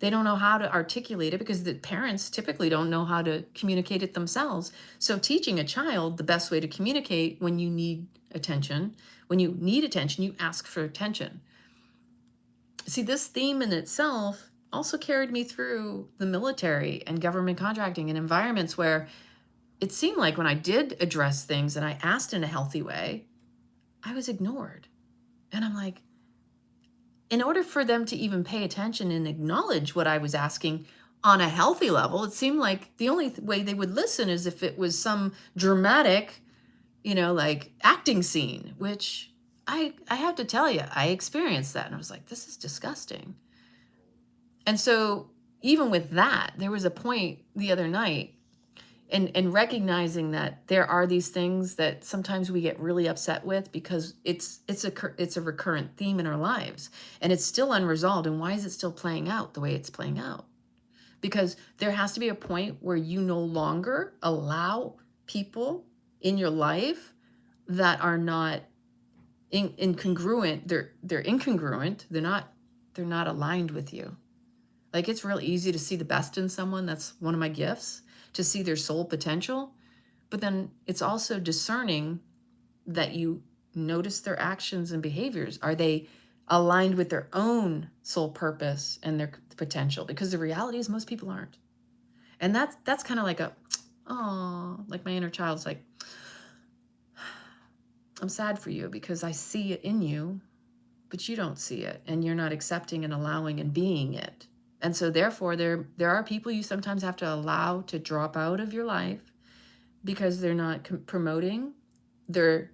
They don't know how to articulate it because the parents typically don't know how to communicate it themselves. So teaching a child the best way to communicate when you need attention, you ask for attention. See, this theme in itself also carried me through the military and government contracting and environments where it seemed like when I did address things and I asked in a healthy way, I was ignored. And I'm like, in order for them to even pay attention and acknowledge what I was asking on a healthy level, it seemed like the only way they would listen is if it was some dramatic, like acting scene, which I have to tell you, I experienced that. And I was like, this is disgusting. And so even with that, there was a point the other night and recognizing that there are these things that sometimes we get really upset with because it's a recurrent theme in our lives and it's still unresolved. And why is it still playing out the way it's playing out? Because there has to be a point where you no longer allow people in your life that are not incongruent. They're incongruent. They're not aligned with you. Like, it's real easy to see the best in someone. That's one of my gifts, to see their soul potential. But then it's also discerning that you notice their actions and behaviors. Are they aligned with their own soul purpose and their potential? Because the reality is most people aren't. And that's kind of like like my inner child's like, I'm sad for you because I see it in you, but you don't see it and you're not accepting and allowing and being it. And so therefore, there are people you sometimes have to allow to drop out of your life because they're not promoting, they're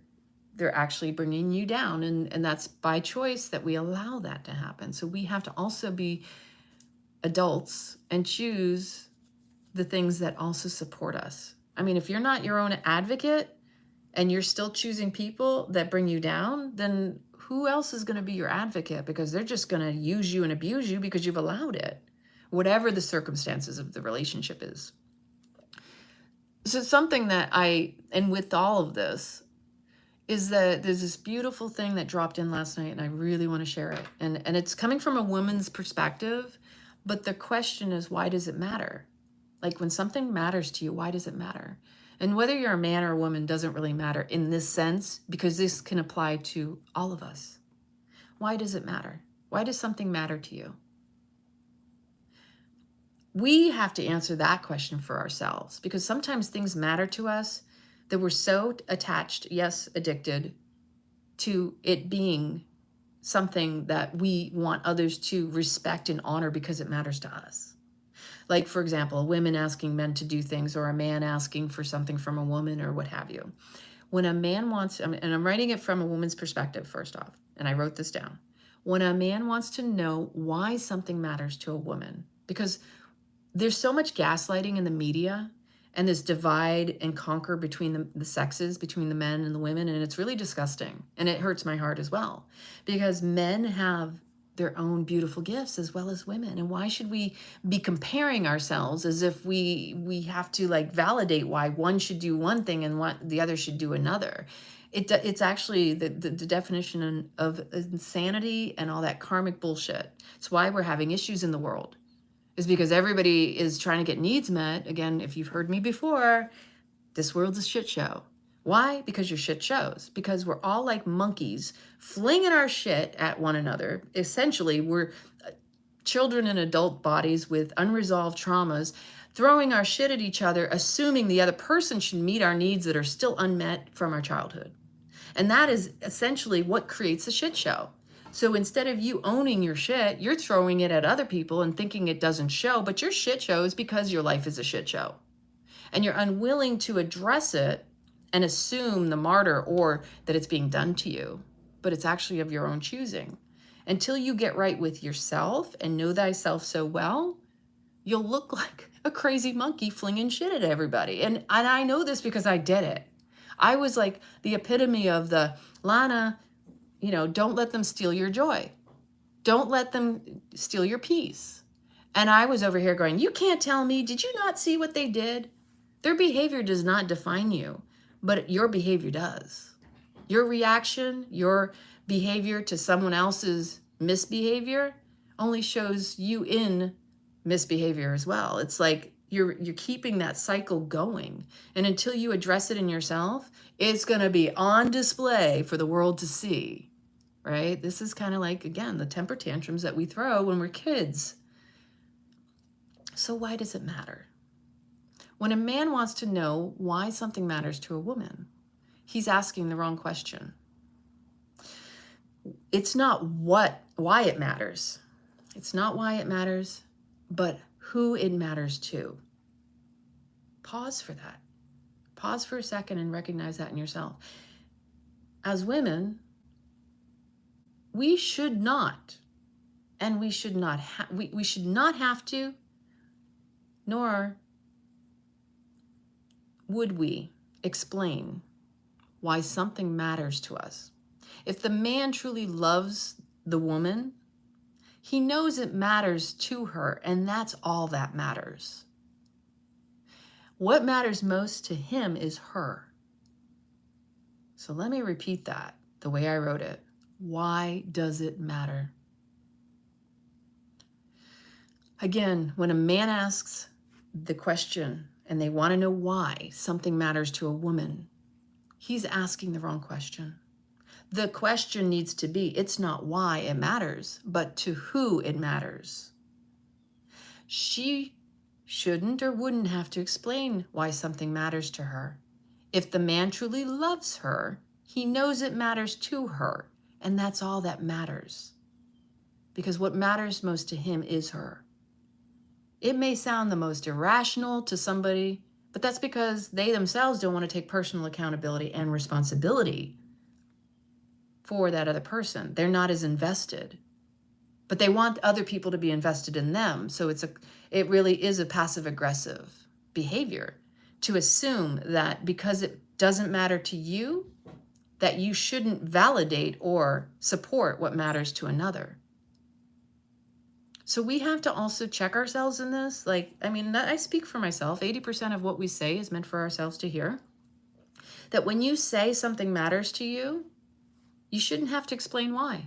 actually bringing you down. And that's by choice that we allow that to happen. So we have to also be adults and choose the things that also support us. I mean, if you're not your own advocate and you're still choosing people that bring you down, then who else is going to be your advocate? Because they're just going to use you and abuse you because you've allowed it, whatever the circumstances of the relationship is. So something that and with all of this, is that there's this beautiful thing that dropped in last night, and I really want to share it. And it's coming from a woman's perspective, but the question is, why does it matter? Like, when something matters to you, why does it matter? And whether you're a man or a woman doesn't really matter in this sense, because this can apply to all of us. Why does it matter? Why does something matter to you? We have to answer that question for ourselves, because sometimes things matter to us that we're so attached, yes, addicted to it being something that we want others to respect and honor because it matters to us. Like, for example, women asking men to do things, or a man asking for something from a woman, or what have you. When a man wants, and I'm writing it from a woman's perspective first off, and I wrote this down. When a man wants to know why something matters to a woman, because there's so much gaslighting in the media and this divide and conquer between the sexes, between the men and the women, and it's really disgusting. And it hurts my heart as well, because men have their own beautiful gifts as well as women. And why should we be comparing ourselves as if we have to like validate why one should do one thing and what the other should do another? It's actually the definition of insanity and all that karmic bullshit. It's why we're having issues in the world, is because everybody is trying to get needs met. Again, if you've heard me before, this world's a shit show. Why? Because you're shit shows. Because we're all like monkeys flinging our shit at one another. Essentially, we're children in adult bodies with unresolved traumas, throwing our shit at each other, assuming the other person should meet our needs that are still unmet from our childhood. And that is essentially what creates a shit show. So instead of you owning your shit, you're throwing it at other people and thinking it doesn't show, but your shit shows because your life is a shit show. And you're unwilling to address it and assume the martyr or that it's being done to you, but it's actually of your own choosing. Until you get right with yourself and know thyself so well, you'll look like a crazy monkey flinging shit at everybody. And I know this because I did it. I was like the epitome of the, Lana, you know, don't let them steal your joy. Don't let them steal your peace. And I was over here going, you can't tell me, did you not see what they did? Their behavior does not define you, but your behavior does. Your reaction, your behavior to someone else's misbehavior only shows you in misbehavior as well. It's like you're keeping that cycle going. And until you address it in yourself, it's going to be on display for the world to see, right? This is kind of like, again, the temper tantrums that we throw when we're kids. So why does it matter? When a man wants to know why something matters to a woman, he's asking the wrong question. It's not why it matters. It's not why it matters, but who it matters to. Pause for that. Pause for a second and recognize that in yourself. As women, we should not, and we should not have to, nor would we explain why something matters to us. If the man truly loves the woman, he knows it matters to her, and that's all that matters. What matters most to him is her. So let me repeat that the way I wrote it. Why does it matter? Again, when a man asks the question and they want to know why something matters to a woman, he's asking the wrong question. The question needs to be, it's not why it matters, but to who it matters. She shouldn't or wouldn't have to explain why something matters to her. If the man truly loves her, he knows it matters to her, and that's all that matters. Because what matters most to him is her. It may sound the most irrational to somebody, but that's because they themselves don't want to take personal accountability and responsibility for that other person. They're not as invested, but they want other people to be invested in them. So it really is a passive aggressive behavior to assume that because it doesn't matter to you, that you shouldn't validate or support what matters to another. So we have to also check ourselves in this. Like, I mean, I speak for myself. 80% of what we say is meant for ourselves to hear. That when you say something matters to you, you shouldn't have to explain why.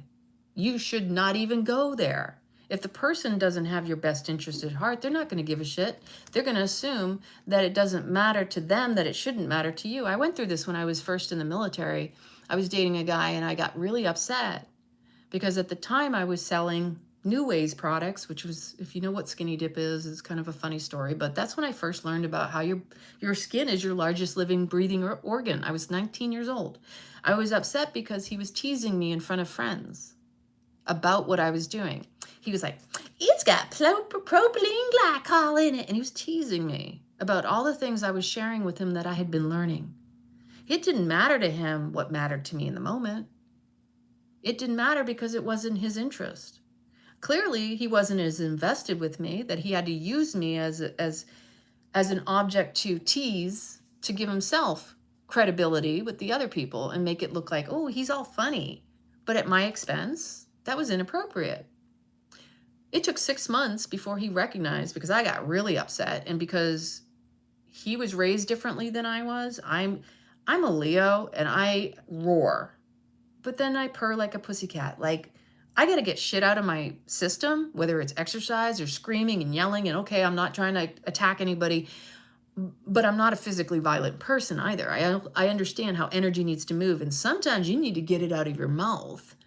You should not even go there. If the person doesn't have your best interest at heart, they're not going to give a shit. They're going to assume that it doesn't matter to them, that it shouldn't matter to you. I went through this when I was first in the military. I was dating a guy and I got really upset because at the time I was selling New Ways products, which was, if you know what skinny dip is, it's kind of a funny story, but that's when I first learned about how your skin is your largest living, breathing organ. I was 19 years old. I was upset because he was teasing me in front of friends about what I was doing. He was like, it's got propylene glycol in it. And he was teasing me about all the things I was sharing with him that I had been learning. It didn't matter to him what mattered to me in the moment. It didn't matter because it wasn't his interest. Clearly, he wasn't as invested with me that he had to use me as an object to tease, to give himself credibility with the other people and make it look like, oh, he's all funny. But at my expense, that was inappropriate. It took 6 months before he recognized, because I got really upset, and because he was raised differently than I was. I'm a Leo and I roar, but then I purr like a pussycat. Like, I got to get shit out of my system, whether it's exercise or screaming and yelling. And okay, I'm not trying to attack anybody, but I'm not a physically violent person either. I understand how energy needs to move. And sometimes you need to get it out of your mouth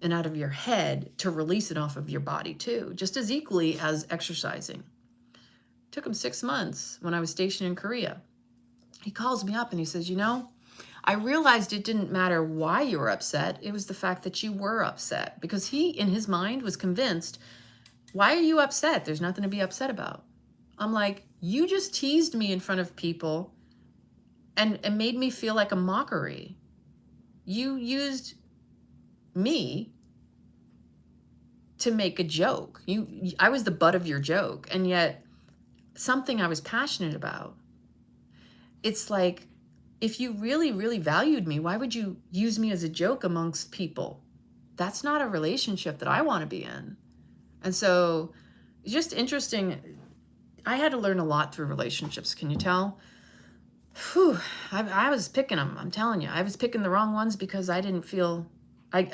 and out of your head to release it off of your body too, just as equally as exercising. It took him 6 months when I was stationed in Korea. He calls me up and he says, you know, I realized it didn't matter why you were upset. It was the fact that you were upset, because he, in his mind, was convinced, why are you upset? There's nothing to be upset about. I'm like, you just teased me in front of people and made me feel like a mockery. You used me to make a joke. I was the butt of your joke, and yet something I was passionate about. It's like, if you really, really valued me, why would you use me as a joke amongst people? That's not a relationship that I want to be in. And so, just interesting. I had to learn a lot through relationships. Can you tell? Whew, I was picking them. I'm telling you, I was picking the wrong ones because I didn't feel,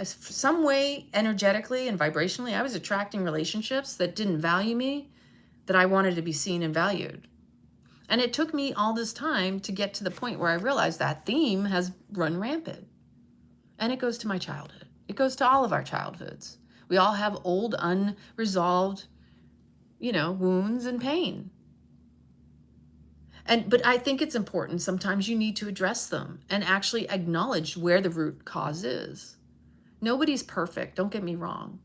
some way energetically and vibrationally, I was attracting relationships that didn't value me, that I wanted to be seen and valued. And it took me all this time to get to the point where I realized that theme has run rampant. And it goes to my childhood. It goes to all of our childhoods. We all have old, unresolved, wounds and pain. But I think it's important. Sometimes you need to address them and actually acknowledge where the root cause is. Nobody's perfect, don't get me wrong.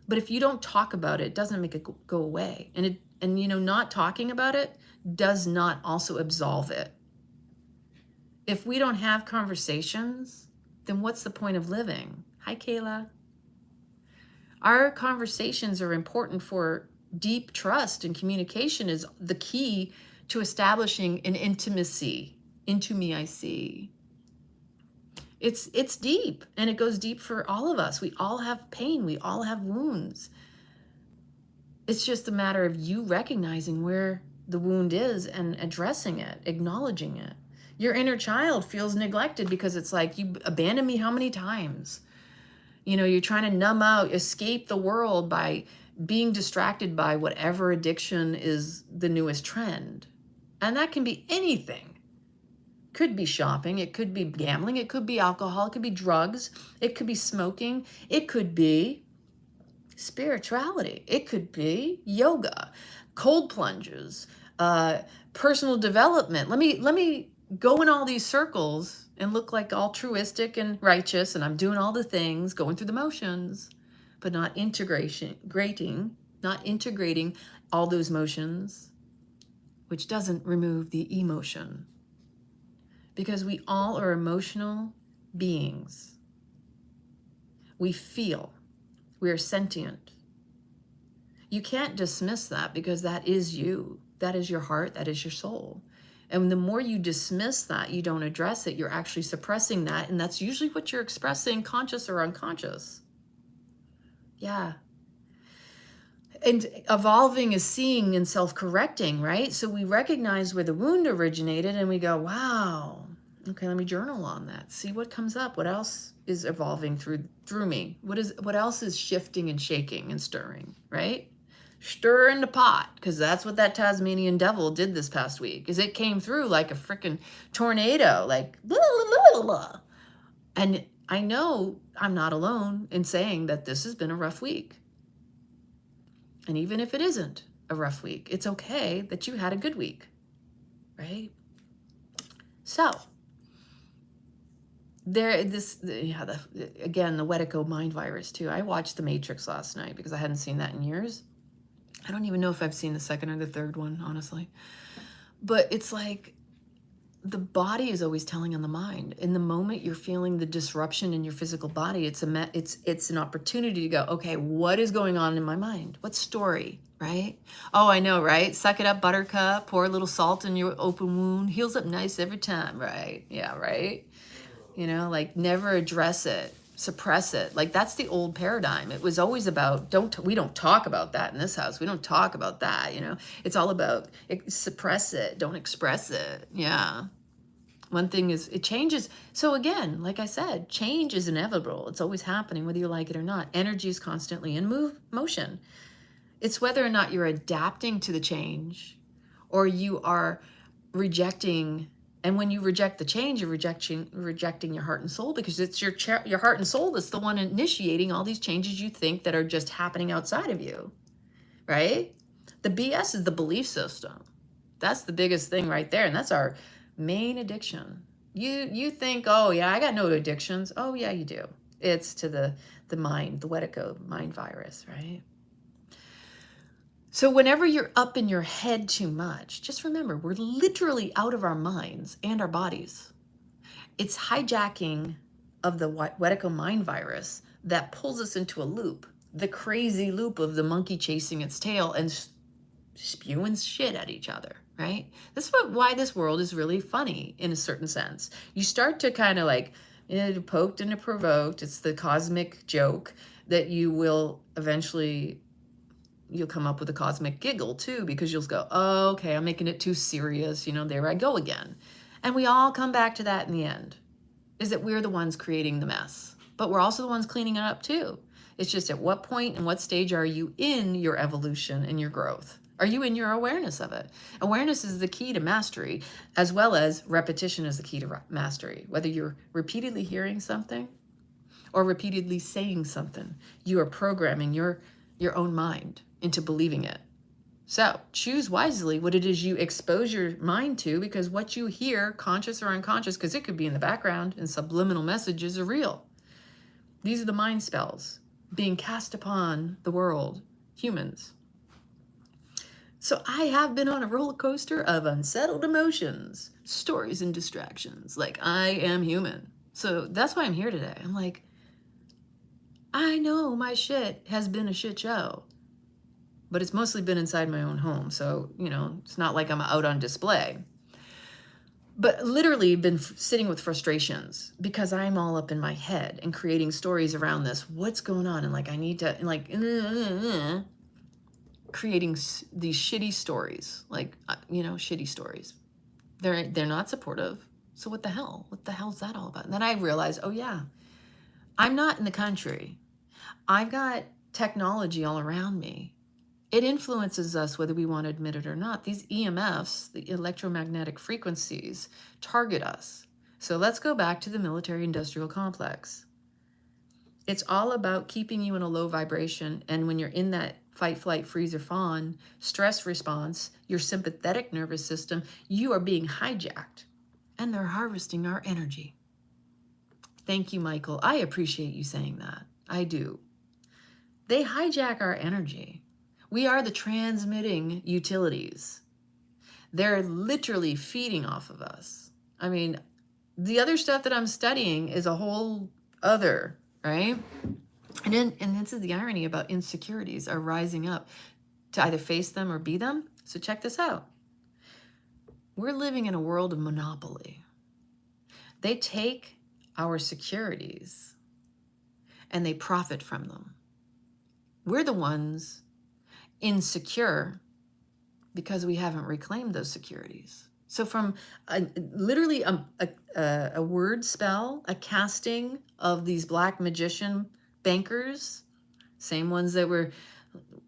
But if you don't talk about it, it doesn't make it go away. And not talking about it does not also absolve it. If we don't have conversations, then what's the point of living? Hi, Kayla. Our conversations are important for deep trust, and communication is the key to establishing an intimacy. Into me, I see. It's deep, and it goes deep for all of us. We all have pain. We all have wounds. It's just a matter of you recognizing where the wound is and addressing it, acknowledging it. Your inner child feels neglected because it's like, you abandoned me how many times? You're trying to numb out, escape the world by being distracted by whatever addiction is the newest trend. And that can be anything. Could be shopping, it could be gambling, it could be alcohol, it could be drugs, it could be smoking, it could be spirituality, it could be yoga, cold plunges, personal development. Let me go in all these circles and look like altruistic and righteous, and I'm doing all the things, going through the motions, but not integrating not integrating all those motions, which doesn't remove the emotion. Because we all are emotional beings. We feel. We are sentient. You can't dismiss that because that is you. That is your heart. That is your soul. And the more you dismiss that, you don't address it, you're actually suppressing that. And that's usually what you're expressing, conscious or unconscious. Yeah. And evolving is seeing and self-correcting, right? So we recognize where the wound originated and we go, wow, okay, let me journal on that. See what comes up. What else is evolving through me? What else is shifting and shaking and stirring, right? Stir in the pot, because that's what that Tasmanian devil did this past week, is it came through like a freaking tornado, like blah, blah, blah, blah. And I know I'm not alone in saying that this has been a rough week. And even if it isn't a rough week, it's okay that you had a good week, right? So again, the 𝐕𝐞𝐭𝐞𝐫 mind virus too. I watched The Matrix last night because I hadn't seen that in years. I don't even know if I've seen the second or the third one, honestly. But it's like the body is always telling on the mind. In the moment you're feeling the disruption in your physical body, it's an opportunity to go, okay, what is going on in my mind? What story, right? Oh, I know, right? Suck it up, buttercup, pour a little salt in your open wound, heals up nice every time, right? Yeah, right? You know, like never address it, suppress it. Like that's the old paradigm. It was always about, we don't talk about that in this house. We don't talk about that, you know. It's all about suppress it, don't express it. Yeah. One thing is it changes. So again, like I said, change is inevitable. It's always happening, whether you like it or not. Energy is constantly in motion. It's whether or not you're adapting to the change or you are rejecting. And when you reject the change, you're rejecting your heart and soul, because it's your heart and soul that's the one initiating all these changes you think that are just happening outside of you, right? The BS is the belief system. That's the biggest thing right there. And that's our main addiction. You think, oh yeah, I got no addictions. Oh yeah, you do. It's to the mind, the 𝐕𝐞𝐭𝐞𝐫 mind virus, right? So whenever you're up in your head too much, just remember, we're literally out of our minds and our bodies. It's hijacking of the 𝐕𝐞𝐭𝐞𝐫 mind virus that pulls us into a loop, the crazy loop of the monkey chasing its tail and spewing shit at each other, right? That's why this world is really funny in a certain sense. You start to kind of like, poked and provoked. It's the cosmic joke that you will eventually, you'll come up with a cosmic giggle too, because you'll go, oh, okay, I'm making it too serious. You know, there I go again. And we all come back to that in the end, is that we're the ones creating the mess, but we're also the ones cleaning it up too. It's just at what point and what stage are you in your evolution and your growth? Are you in your awareness of it? Awareness is the key to mastery, as well as repetition is the key to mastery. Whether you're repeatedly hearing something or repeatedly saying something, you are programming your own mind into believing it. So choose wisely what it is you expose your mind to, because what you hear, conscious or unconscious, because it could be in the background and subliminal messages are real. These are the mind spells being cast upon the world, humans. So I have been on a roller coaster of unsettled emotions, stories and distractions. Like, I am human. So that's why I'm here today. I'm like, I know my shit has been a shit show, but it's mostly been inside my own home. So, you know, it's not like I'm out on display. But literally been sitting with frustrations because I'm all up in my head and creating stories around this. What's going on? And like, I need to, and like, creating these shitty stories, like, you know, shitty stories. They're not supportive. So what the hell? What the hell is that all about? And then I realized, oh yeah, I'm not in the country. I've got technology all around me. It influences us whether we want to admit it or not. These EMFs, the electromagnetic frequencies, target us. So let's go back to the military-industrial complex. It's all about keeping you in a low vibration. And when you're in that fight, flight, freeze, or fawn stress response, your sympathetic nervous system, you are being hijacked. And they're harvesting our energy. Thank you, Michael. I appreciate you saying that. I do. They hijack our energy. We are the transmitting utilities. They're literally feeding off of us. I mean, the other stuff that I'm studying is a whole other, right? And this is the irony about insecurities are rising up to either face them or be them. So check this out. We're living in a world of monopoly. They take our securities and they profit from them. We're the ones insecure because we haven't reclaimed those securities. So from literally a word spell, a casting of these black magician bankers, same ones that were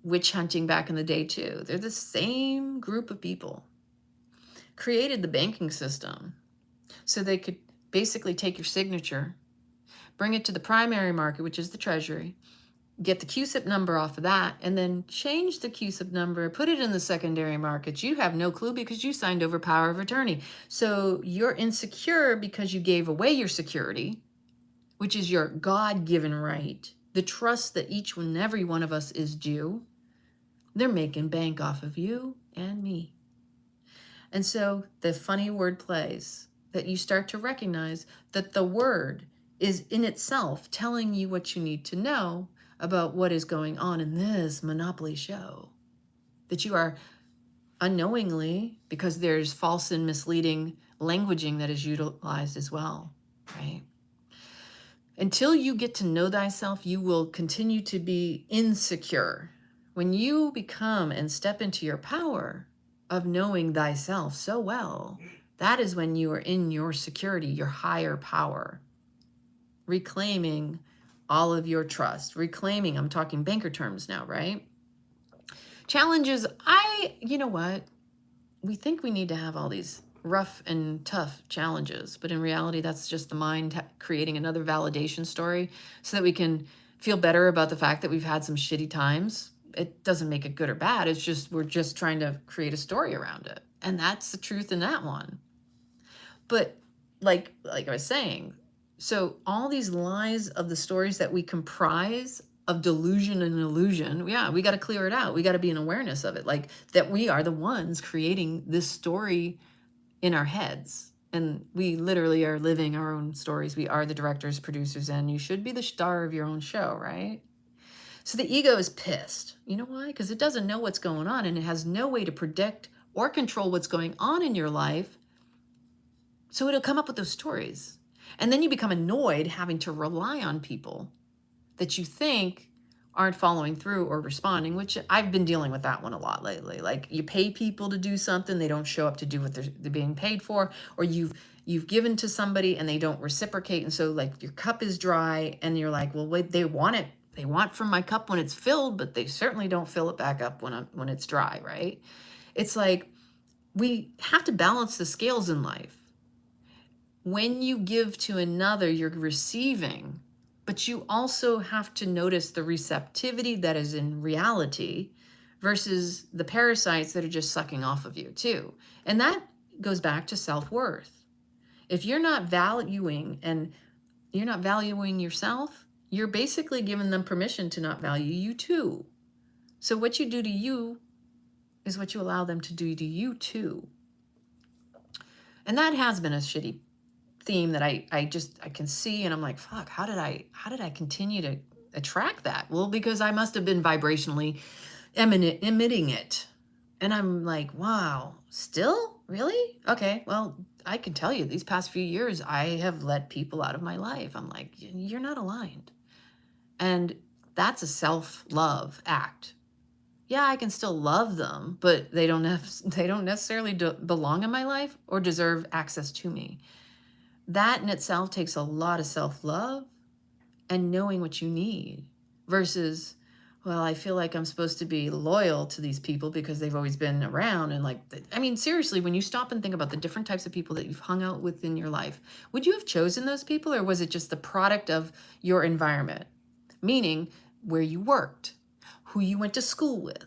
witch hunting back in the day too. They're the same group of people. Created the banking system so they could basically take your signature, bring it to the primary market, which is the treasury, get the 𝐸 number off of that, and then change the 𝐸 number, put it in the secondary markets. You have no clue because you signed over power of attorney. So you're insecure because you gave away your security, which is your God-given right, the trust that each and every one of us is due. They're making bank off of you and me. And so the funny word plays that you start to recognize that the word is in itself telling you what you need to know about what is going on in this Monopoly show. That you are unknowingly, because there's false and misleading languaging that is utilized as well, right? Until you get to know thyself, you will continue to be insecure. When you become and step into your power of knowing thyself so well, that is when you are in your security, your higher power, reclaiming all of your trust, reclaiming, I'm talking banker terms now, right? Challenges, you know what? We think we need to have all these rough and tough challenges, but in reality, that's just the mind creating another validation story so that we can feel better about the fact that we've had some shitty times. It doesn't make it good or bad. It's just, we're just trying to create a story around it. And that's the truth in that one. But like I was saying, so all these lies of the stories that we comprise of delusion and illusion, yeah, we got to clear it out. We got to be in awareness of it, like that we are the ones creating this story in our heads. And we literally are living our own stories. We are the directors, producers, and you should be the star of your own show, right? So the ego is pissed. You know why? Because it doesn't know what's going on and it has no way to predict or control what's going on in your life. So it'll come up with those stories. And then you become annoyed having to rely on people that you think aren't following through or responding, which I've been dealing with that one a lot lately. Like you pay people to do something, they don't show up to do what they're being paid for, or you've given to somebody and they don't reciprocate. And so like your cup is dry and you're like, well, wait, they want it. They want from my cup when it's filled, but they certainly don't fill it back up when it's dry, right? It's like we have to balance the scales in life. When you give to another, you're receiving, but you also have to notice the receptivity that is in reality versus the parasites that are just sucking off of you too. And that goes back to self-worth. If you're not valuing and you're not valuing yourself, you're basically giving them permission to not value you too. So what you do to you is what you allow them to do to you too. And that has been a shitty theme that I can see, and I'm like, fuck, how did I continue to attract that? Well, because I must have been vibrationally emitting it. And I'm like, wow, still? Really? Okay, well, I can tell you these past few years, I have let people out of my life. I'm like, you're not aligned. And that's a self-love act. Yeah, I can still love them, but they don't necessarily belong in my life or deserve access to me. That in itself takes a lot of self-love and knowing what you need versus, well, I feel like I'm supposed to be loyal to these people because they've always been around. And like, I mean, seriously, when you stop and think about the different types of people that you've hung out with in your life, would you have chosen those people or was it just the product of your environment? Meaning where you worked, who you went to school with,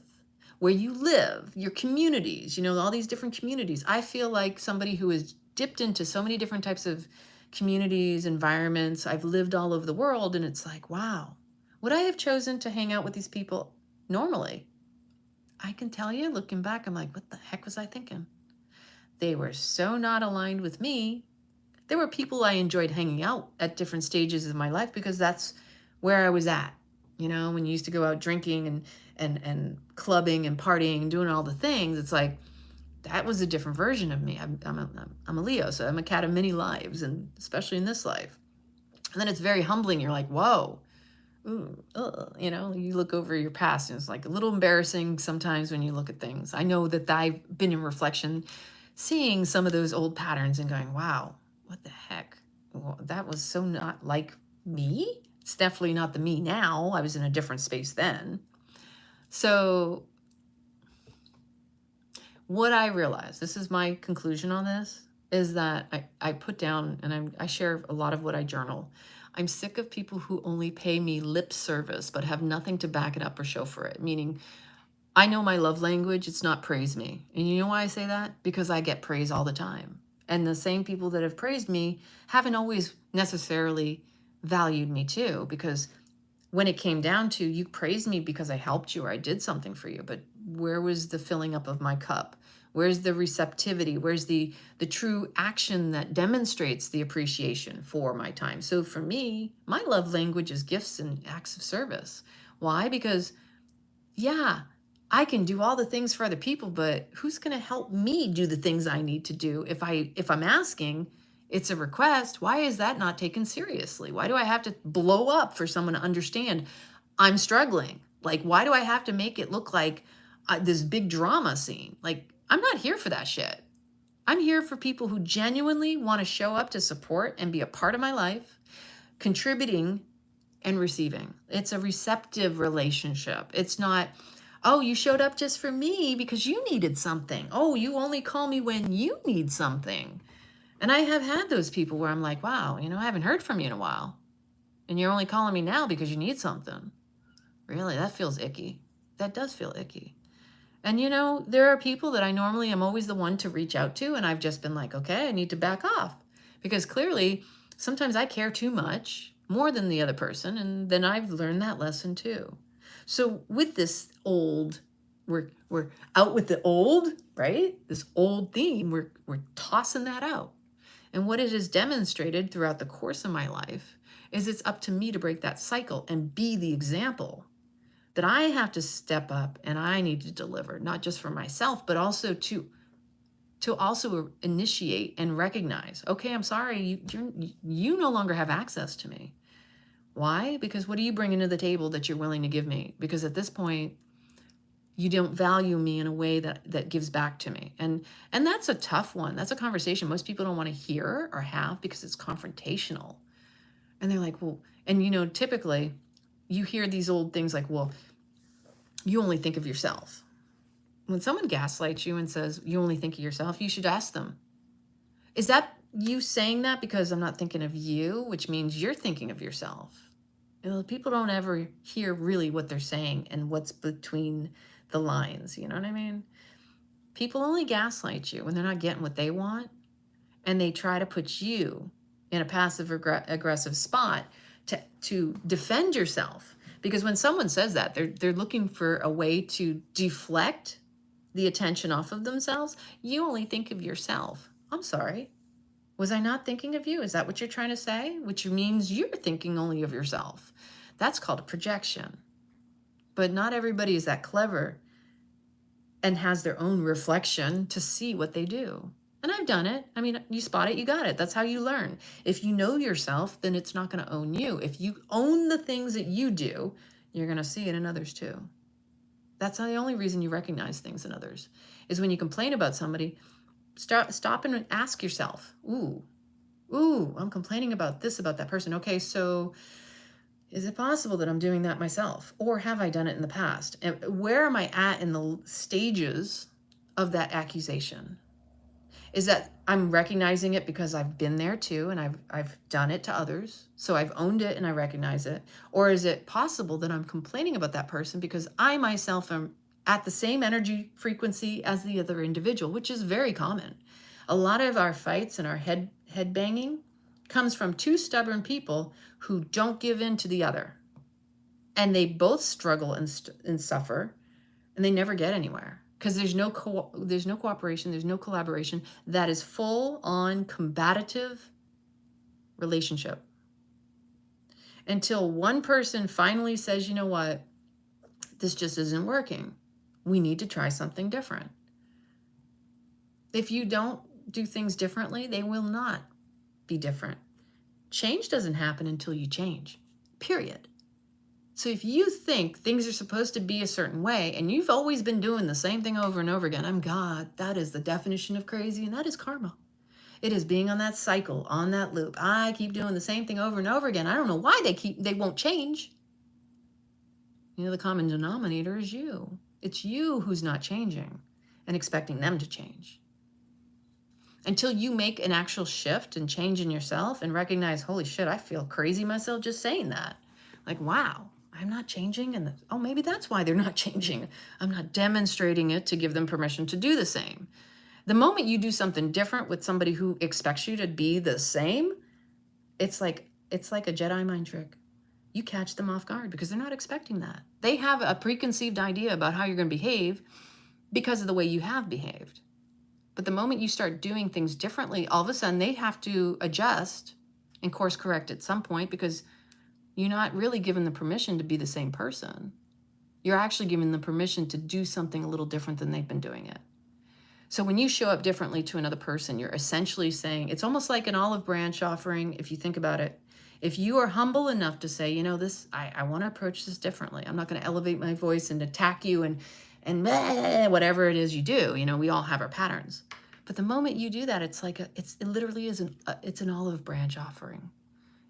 where you live, your communities, you know, all these different communities. I feel like somebody who is dipped into so many different types of communities, environments. I've lived all over the world and it's like, wow, would I have chosen to hang out with these people normally? I can tell you, looking back, I'm like, what the heck was I thinking? They were so not aligned with me. There were people I enjoyed hanging out at different stages of my life because that's where I was at. You know, when you used to go out drinking and clubbing and partying and doing all the things, it's like, that was a different version of me. I'm a Leo, so I'm a cat of many lives, and especially in this life. And then it's very humbling. You're like, whoa, ooh, you know, you look over your past and it's like a little embarrassing sometimes when you look at things. I know that I've been in reflection, seeing some of those old patterns and going, wow, what the heck? Well, that was so not like me. It's definitely not the me now. I was in a different space then. So what I realized, this is my conclusion on this, is that I put down and I share a lot of what I journal. I'm sick of people who only pay me lip service but have nothing to back it up or show for it. Meaning, I know my love language, it's not praise me. And you know why I say that? Because I get praise all the time. And the same people that have praised me haven't always necessarily valued me too, because when it came down to, you praised me because I helped you or I did something for you, but where was the filling up of my cup? Where's the receptivity? Where's the true action that demonstrates the appreciation for my time? So for me, my love language is gifts and acts of service. Why? Because yeah, I can do all the things for other people, but who's going to help me do the things I need to do? If I'm asking, it's a request. Why is that not taken seriously? Why do I have to blow up for someone to understand I'm struggling? Like, why do I have to make it look like this big drama scene? Like, I'm not here for that shit. I'm here for people who genuinely want to show up to support and be a part of my life, contributing and receiving. It's a receptive relationship. It's not, oh, you showed up just for me because you needed something. Oh, you only call me when you need something. And I have had those people where I'm like, wow, you know, I haven't heard from you in a while. And you're only calling me now because you need something. Really, that feels icky. That does feel icky. And you know, there are people that I normally am always the one to reach out to, and I've just been like, okay, I need to back off. Because clearly, sometimes I care too much, more than the other person, and then I've learned that lesson too. So with this old, we're out with the old, right? This old theme, we're tossing that out. And what it has demonstrated throughout the course of my life is it's up to me to break that cycle and be the example that I have to step up and I need to deliver, not just for myself, but also to also initiate and recognize, okay, I'm sorry, you no longer have access to me. Why? Because what are you bringing to the table that you're willing to give me? Because at this point, you don't value me in a way that gives back to me. And that's a tough one. That's a conversation most people don't want to hear or have because it's confrontational. And they're like, well, and you know, typically you hear these old things like, well, you only think of yourself. When someone gaslights you and says you only think of yourself, you should ask them, is that you saying that because I'm not thinking of you, which means you're thinking of yourself? You know, people don't ever hear really what they're saying and what's between the lines. You know what I mean? People only gaslight you when they're not getting what they want, and they try to put you in a passive aggressive spot to defend yourself. Because when someone says that, they're looking for a way to deflect the attention off of themselves. You only think of yourself. I'm sorry. Was I not thinking of you? Is that what you're trying to say? Which means you're thinking only of yourself. That's called a projection. But not everybody is that clever and has their own reflection to see what they do. And I've done it. I mean, you spot it, you got it. That's how you learn. If you know yourself, then it's not going to own you. If you own the things that you do, you're going to see it in others too. That's the only reason you recognize things in others, is when you complain about somebody, stop and ask yourself, ooh, I'm complaining about this, about that person. Okay, so is it possible that I'm doing that myself? Or have I done it in the past? And where am I at in the stages of that accusation? Is that I'm recognizing it because I've been there too, and I've done it to others, so I've owned it and I recognize it? Or is it possible that I'm complaining about that person because I myself am at the same energy frequency as the other individual, which is very common. A lot of our fights and our head banging comes from two stubborn people who don't give in to the other. And they both struggle and suffer And they never get anywhere because there's no cooperation, there's no collaboration. That is full on combative relationship. Until one person finally says, you know what, this just isn't working. We need to try something different. If you don't do things differently, they will not be different. Change doesn't happen until you change, period. So if you think things are supposed to be a certain way and you've always been doing the same thing over and over again, God, that is the definition of crazy, and that is karma. It is being on that cycle, on that loop. I keep doing the same thing over and over again. I don't know why they won't change. You know, the common denominator is you. It's you who's not changing and expecting them to change. Until you make an actual shift and change in yourself and recognize, holy shit, I feel crazy myself just saying that. Like, wow, I'm not changing. And oh, maybe that's why they're not changing. I'm not demonstrating it to give them permission to do the same. The moment you do something different with somebody who expects you to be the same, it's like a Jedi mind trick. You catch them off guard because they're not expecting that. They have a preconceived idea about how you're going to behave because of the way you have behaved. But the moment you start doing things differently, all of a sudden they have to adjust and course correct at some point because you're not really given the permission to be the same person. You're actually given the permission to do something a little different than they've been doing it. So when you show up differently to another person, you're essentially saying, it's almost like an olive branch offering, if you think about it. If you are humble enough to say, you know, I want to approach this differently. I'm not going to elevate my voice and attack you and whatever it is you do. You know, we all have our patterns. But the moment you do that, it's like it literally is it's an olive branch offering.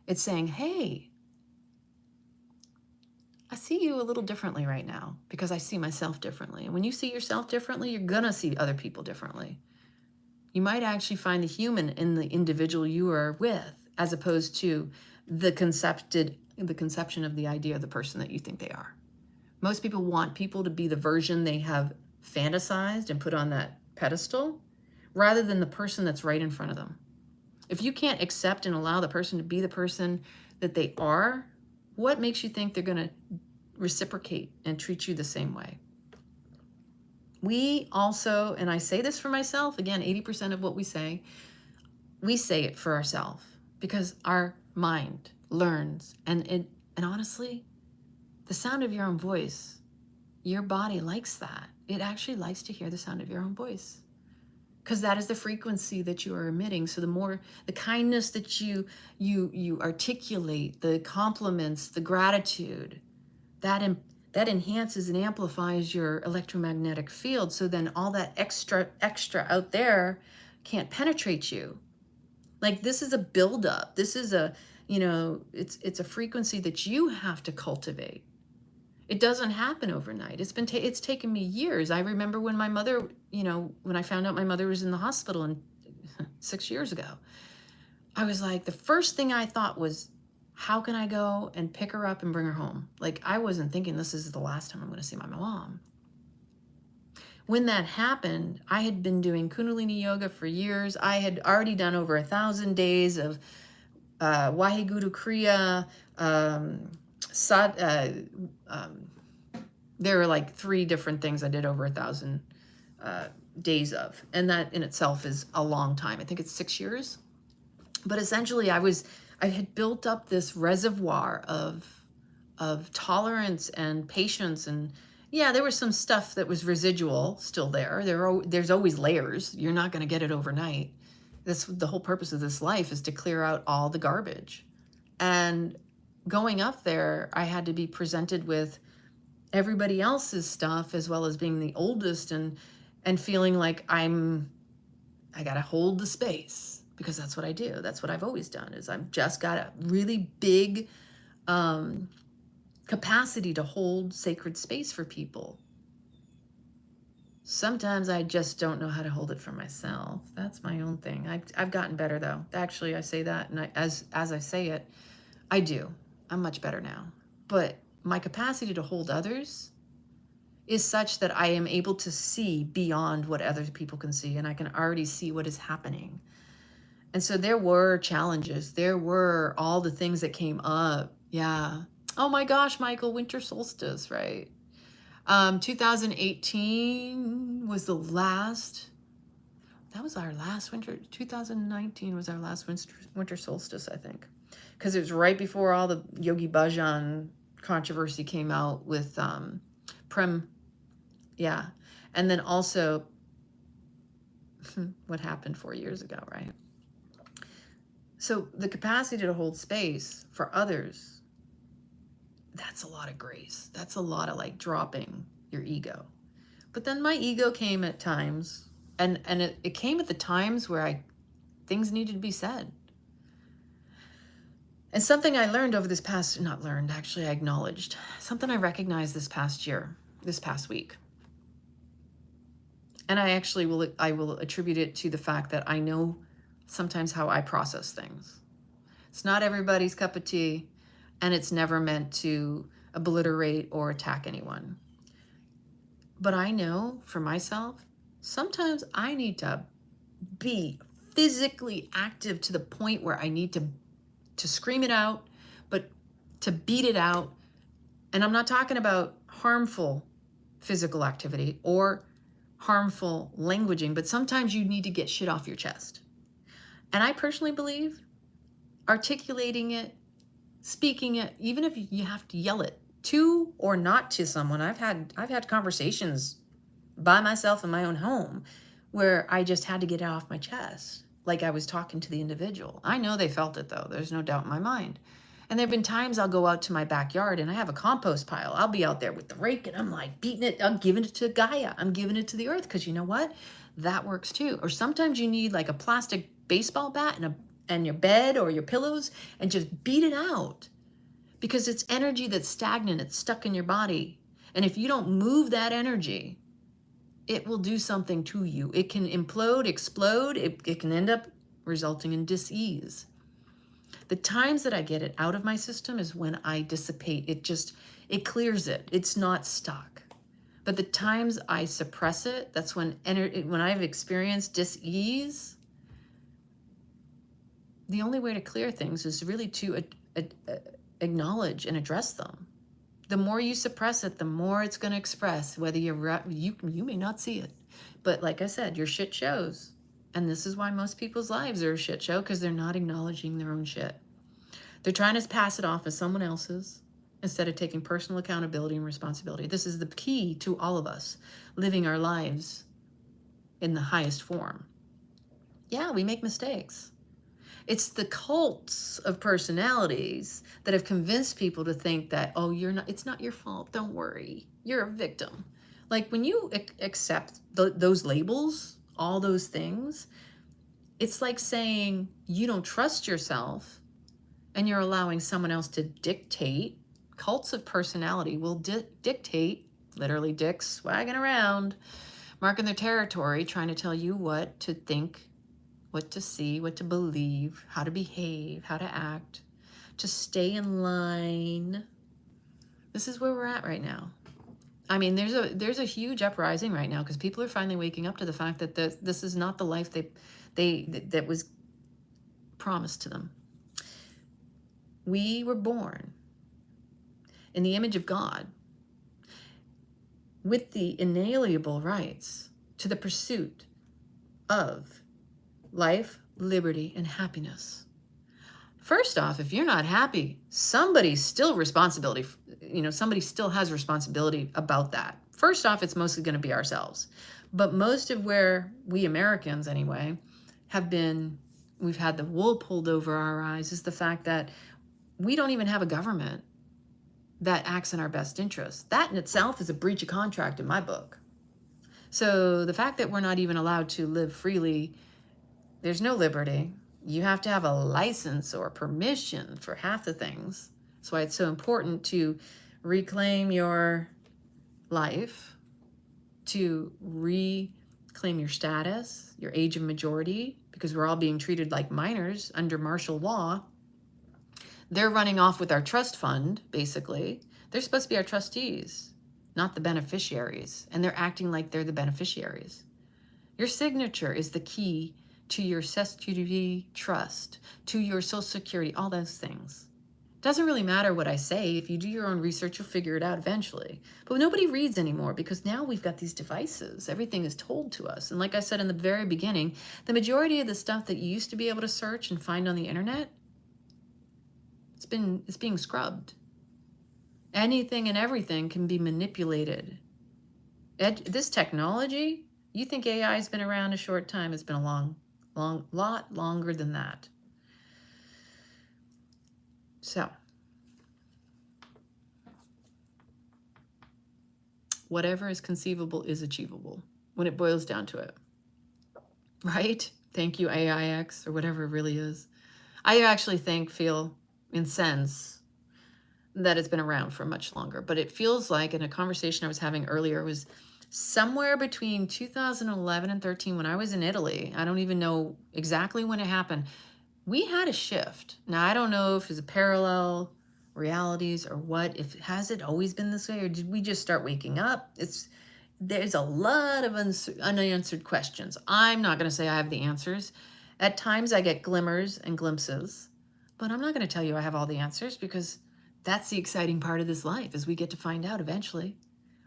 It's saying, hey, I see you a little differently right now because I see myself differently. And when you see yourself differently, you're going to see other people differently. You might actually find the human in the individual you are with, as opposed to the conception of the idea of the person that you think they are. Most people want people to be the version they have fantasized and put on that pedestal, rather than the person that's right in front of them. If you can't accept and allow the person to be the person that they are, what makes you think they're going to reciprocate and treat you the same way? We also, and I say this for myself, again, 80% of what we say it for ourselves because our mind learns. And honestly, the sound of your own voice, your body likes that. It actually likes to hear the sound of your own voice because that is the frequency that you are emitting. So the more the kindness that you articulate, the compliments, the gratitude, that enhances and amplifies your electromagnetic field. So then all that extra out there can't penetrate you. Like, this is a buildup. This is it's a frequency that you have to cultivate. It doesn't happen overnight. It's taken me years. I remember when my mother, when I found out my mother was in the hospital 6 years ago, I was like, the first thing I thought was, how can I go and pick her up and bring her home? Like, I wasn't thinking this is the last time I'm going to see my mom. When that happened, I had been doing Kundalini yoga for years. I had already done over 1,000 days of Waheguru Kriya, there were like 3 different things I did over 1,000 days of. And that in itself is a long time. I think it's 6 years. But essentially I had built up this reservoir of tolerance and patience. And yeah, there was some stuff that was residual still there. There's always layers. You're not going to get it overnight. The whole purpose of this life is to clear out all the garbage. And going up there, I had to be presented with everybody else's stuff, as well as being the oldest and feeling like I got to hold the space, because that's what I do. That's what I've always done, is I've just got a really big capacity to hold sacred space for people. Sometimes I just don't know how to hold it for myself. That's my own thing. I've gotten better, though. Actually, I say that, and as I say it, I do. I'm much better now. But my capacity to hold others is such that I am able to see beyond what other people can see, and I can already see what is happening. And so there were challenges. There were all the things that came up. Yeah. Oh my gosh, Michael, winter solstice, right? 2018 was the last, that was our last winter. 2019 was our last winter solstice, I think. Because it was right before all the Yogi Bhajan controversy came out with Prem. Yeah. And then also what happened 4 years ago, right? So the capacity to hold space for others, that's a lot of grace. That's a lot of like dropping your ego. But then my ego came at times, and it came at the times where things needed to be said. And something I learned over this past, not learned, actually I acknowledged, something I recognized this past year, this past week. And I will attribute it to the fact that I know sometimes how I process things. It's not everybody's cup of tea, and it's never meant to obliterate or attack anyone. But I know for myself, sometimes I need to be physically active to the point where I need to scream it out, but to beat it out. And I'm not talking about harmful physical activity or harmful languaging, but sometimes you need to get shit off your chest. And I personally believe articulating it, speaking it, even if you have to yell it to or not to someone. I've had conversations by myself in my own home where I just had to get it off my chest, like I was talking to the individual. I know they felt it though. There's no doubt in my mind. And there have been times I'll go out to my backyard and I have a compost pile. I'll be out there with the rake and I'm like beating it. I'm giving it to Gaia. I'm giving it to the earth, because you know what? That works too. Or sometimes you need like a plastic baseball bat and your bed or your pillows and just beat it out, because it's energy that's stagnant. It's stuck in your body. And if you don't move that energy, it will do something to you. It can implode, explode. It can end up resulting in dis-ease. The times that I get it out of my system is when I dissipate. It clears it. It's not stuck. But the times I suppress it, that's when I've experienced dis-ease. The only way to clear things is really to acknowledge and address them. The more you suppress it, the more it's going to express, whether you may not see it. But like I said, your shit shows. And this is why most people's lives are a shit show, because they're not acknowledging their own shit. They're trying to pass it off as someone else's instead of taking personal accountability and responsibility. This is the key to all of us living our lives in the highest form. Yeah, we make mistakes. It's the cults of personalities that have convinced people to think that, oh, it's not your fault. Don't worry. You're a victim. Like when you accept those labels, all those things, it's like saying you don't trust yourself and you're allowing someone else to dictate. Cults of personality will dictate, literally dicks swagging around, marking their territory, trying to tell you what to think, what to see, what to believe, how to behave, how to act, to stay in line. This is where we're at right now. I mean, there's a huge uprising right now because people are finally waking up to the fact that this is not the life that was promised to them. We were born in the image of God with the inalienable rights to the pursuit of life, liberty, and happiness. First off, if you're not happy, somebody still has responsibility about that. First off, it's mostly going to be ourselves. But most of where we Americans, anyway, we've had the wool pulled over our eyes, is the fact that we don't even have a government that acts in our best interest. That in itself is a breach of contract in my book. So the fact that we're not even allowed to live freely, there's no liberty. You have to have a license or permission for half the things. That's why it's so important to reclaim your life, to reclaim your status, your age of majority, because we're all being treated like minors under martial law. They're running off with our trust fund, basically. They're supposed to be our trustees, not the beneficiaries. And they're acting like they're the beneficiaries. Your signature is the key to your 𝑐𝒆 trust, to your Social Security, all those things. Doesn't really matter what I say. If you do your own research, you'll figure it out eventually. But nobody reads anymore because now we've got these devices. Everything is told to us. And like I said in the very beginning, the majority of the stuff that you used to be able to search and find on the internet, it's being scrubbed. Anything and everything can be manipulated. This technology, you think AI has been around a short time? It's been a lot longer than that. So, whatever is conceivable is achievable when it boils down to it, right? Thank you, AIX, or whatever it really is. I actually feel, in sense, that it's been around for much longer, but it feels like, in a conversation I was having earlier, it was somewhere between 2011 and 13 when I was in Italy. I don't even know exactly when it happened. We had a shift. Now, I don't know if it's a parallel realities or what, if has it always been this way, or did we just start waking up? There's a lot of unanswered questions. I'm not going to say I have the answers. At times I get glimmers and glimpses, but I'm not going to tell you I have all the answers, because that's the exciting part of this life, is we get to find out eventually.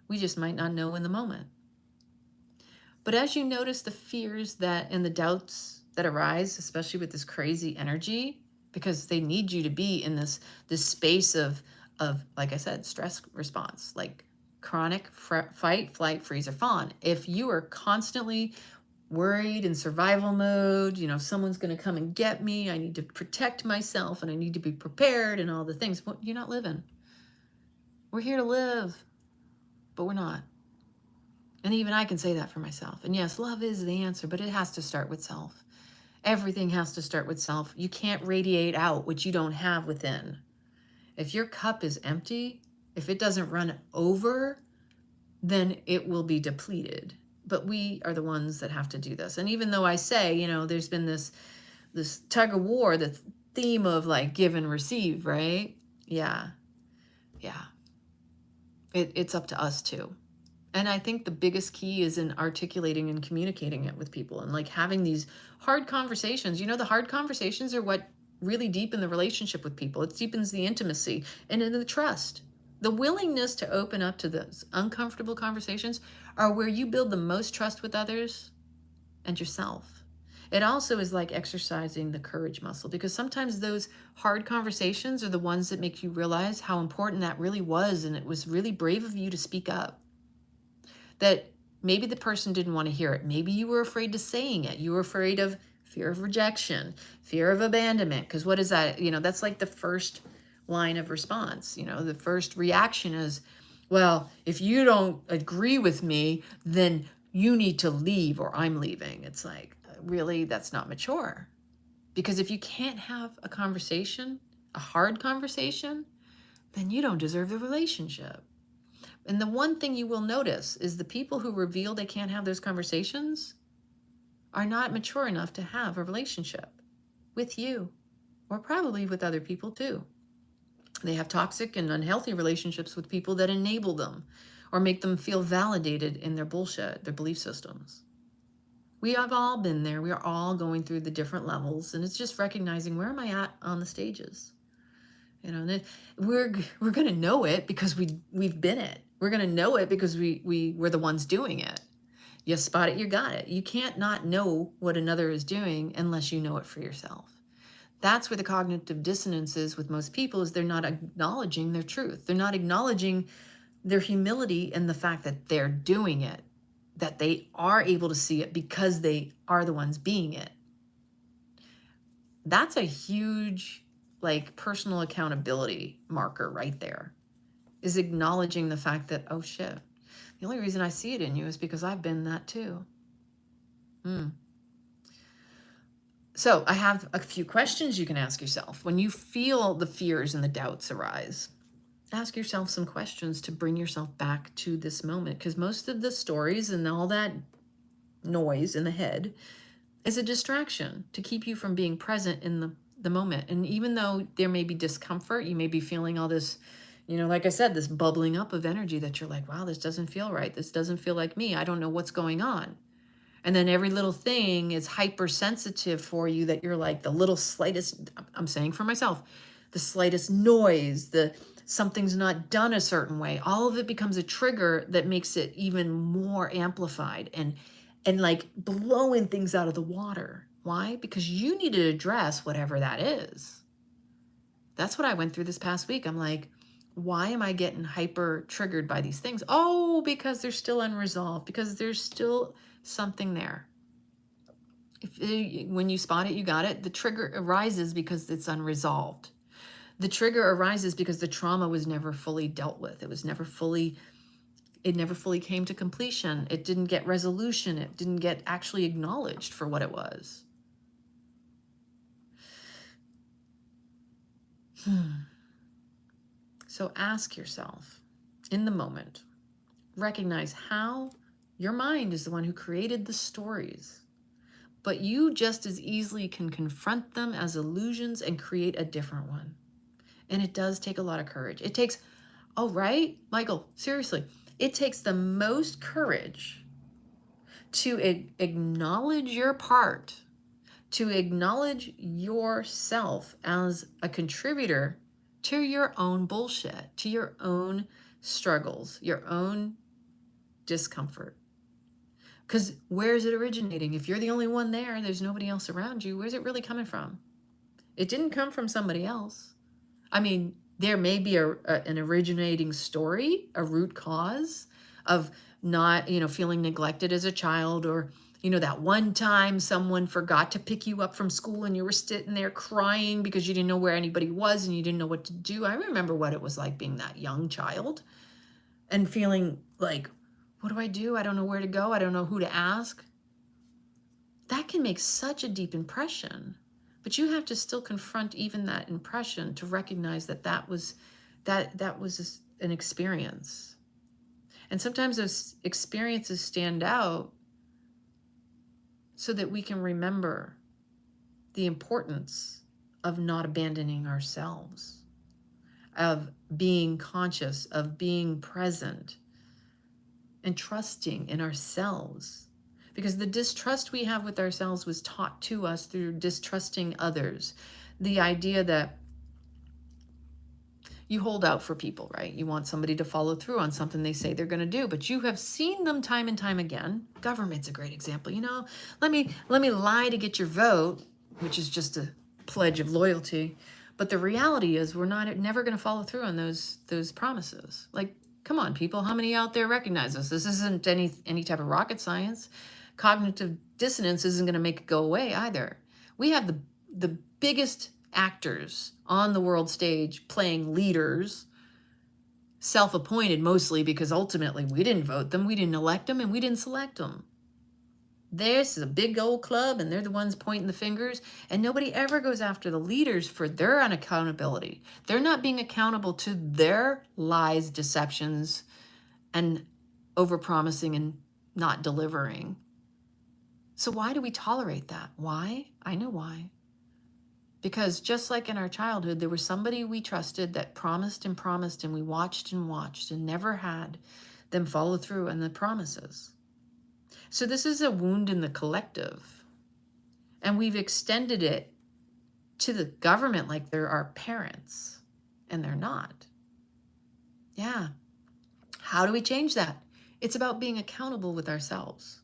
We just might not know in the moment. But as you notice the fears that and the doubts that arise, especially with this crazy energy, because they need you to be in this space of, like I said, stress response, like chronic fight, flight, freeze, or fawn. If you are constantly worried in survival mode, you know, someone's going to come and get me, I need to protect myself, and I need to be prepared, and all the things, well, you're not living. We're here to live, but we're not. And even I can say that for myself. And yes, love is the answer, but it has to start with self. Everything has to start with self. You can't radiate out what you don't have within. If your cup is empty, if it doesn't run over, then it will be depleted. But we are the ones that have to do this. And even though I say, you know, there's been this tug of war, the theme of like give and receive, right? Yeah. It's up to us too. And I think the biggest key is in articulating and communicating it with people, and like having these hard conversations. You know, the hard conversations are what really deepen the relationship with people. It deepens the intimacy and the trust. The willingness to open up to those uncomfortable conversations are where you build the most trust with others and yourself. It also is like exercising the courage muscle, because sometimes those hard conversations are the ones that make you realize how important that really was, and it was really brave of you to speak up. That maybe the person didn't want to hear it. Maybe you were afraid to saying it. You were afraid of fear of rejection, fear of abandonment. Because what is that? You know, that's like the first line of response. You know, the first reaction is, well, if you don't agree with me, then you need to leave, or I'm leaving. It's like, really, that's not mature. Because if you can't have a conversation, a hard conversation, then you don't deserve the relationship. And the one thing you will notice is the people who reveal they can't have those conversations are not mature enough to have a relationship with you, or probably with other people too. They have toxic and unhealthy relationships with people that enable them or make them feel validated in their bullshit, their belief systems. We have all been there. We are all going through the different levels, and it's just recognizing, where am I at on the stages? You know, and we're going to know it because we've been it. We're going to know it because we're the ones doing it. You spot it, you got it. You can't not know what another is doing unless you know it for yourself. That's where the cognitive dissonance is with most people, is they're not acknowledging their truth. They're not acknowledging their humility and the fact that they're doing it, that they are able to see it because they are the ones being it. That's a huge, like, personal accountability marker right there, is acknowledging the fact that, oh shit, the only reason I see it in you is because I've been that too. So I have a few questions you can ask yourself. When you feel the fears and the doubts arise, ask yourself some questions to bring yourself back to this moment, because most of the stories and all that noise in the head is a distraction to keep you from being present in the moment. And even though there may be discomfort, you may be feeling all this, you know, like I said, this bubbling up of energy that you're like, wow, this doesn't feel right. This doesn't feel like me. I don't know what's going on. And then every little thing is hypersensitive for you, that you're like, the little slightest, I'm saying for myself, the slightest noise, something's not done a certain way, all of it becomes a trigger that makes it even more amplified and like blowing things out of the water. Why? Because you need to address whatever that is. That's what I went through this past week. I'm like, why am I getting hyper triggered by these things? Oh, because they're still unresolved, because there's still something there. When you spot it, you got it. The trigger arises because it's unresolved. The trigger arises because the trauma was never fully dealt with. It never fully came to completion. It didn't get resolution. It didn't get actually acknowledged for what it was. So ask yourself in the moment, recognize how your mind is the one who created the stories, but you just as easily can confront them as illusions and create a different one. And it does take a lot of courage. It takes, oh, right, Michael, seriously, it takes the most courage to acknowledge your part, to acknowledge yourself as a contributor to your own bullshit, to your own struggles, your own discomfort. Because where is it originating? If you're the only one there, there's nobody else around you, where's it really coming from? It didn't come from somebody else. I mean, there may be an originating story, a root cause of not, feeling neglected as a child, or, that one time someone forgot to pick you up from school and you were sitting there crying because you didn't know where anybody was and you didn't know what to do. I remember what it was like being that young child and feeling like, what do I do? I don't know where to go. I don't know who to ask. That can make such a deep impression. But you have to still confront even that impression to recognize that was an experience. And sometimes those experiences stand out so that we can remember the importance of not abandoning ourselves, of being conscious, of being present, and trusting in ourselves. Because the distrust we have with ourselves was taught to us through distrusting others. The idea that you hold out for people, right? You want somebody to follow through on something they say they're going to do, but you have seen them time and time again. Government's a great example. Let me lie to get your vote, which is just a pledge of loyalty. But the reality is we're never going to follow through on those promises. Like, come on, people, how many out there recognize this? This isn't any type of rocket science. Cognitive dissonance isn't going to make it go away either. We have the biggest actors on the world stage playing leaders, self-appointed mostly, because ultimately we didn't vote them, we didn't elect them, and we didn't select them. This is a big old club, and they're the ones pointing the fingers, and nobody ever goes after the leaders for their unaccountability. They're not being accountable to their lies, deceptions, and overpromising and not delivering. So why do we tolerate that? Why? I know why. Because just like in our childhood, there was somebody we trusted that promised and promised, and we watched and never had them follow through on the promises. So this is a wound in the collective. And we've extended it to the government like they're our parents, and they're not. Yeah. How do we change that? It's about being accountable with ourselves.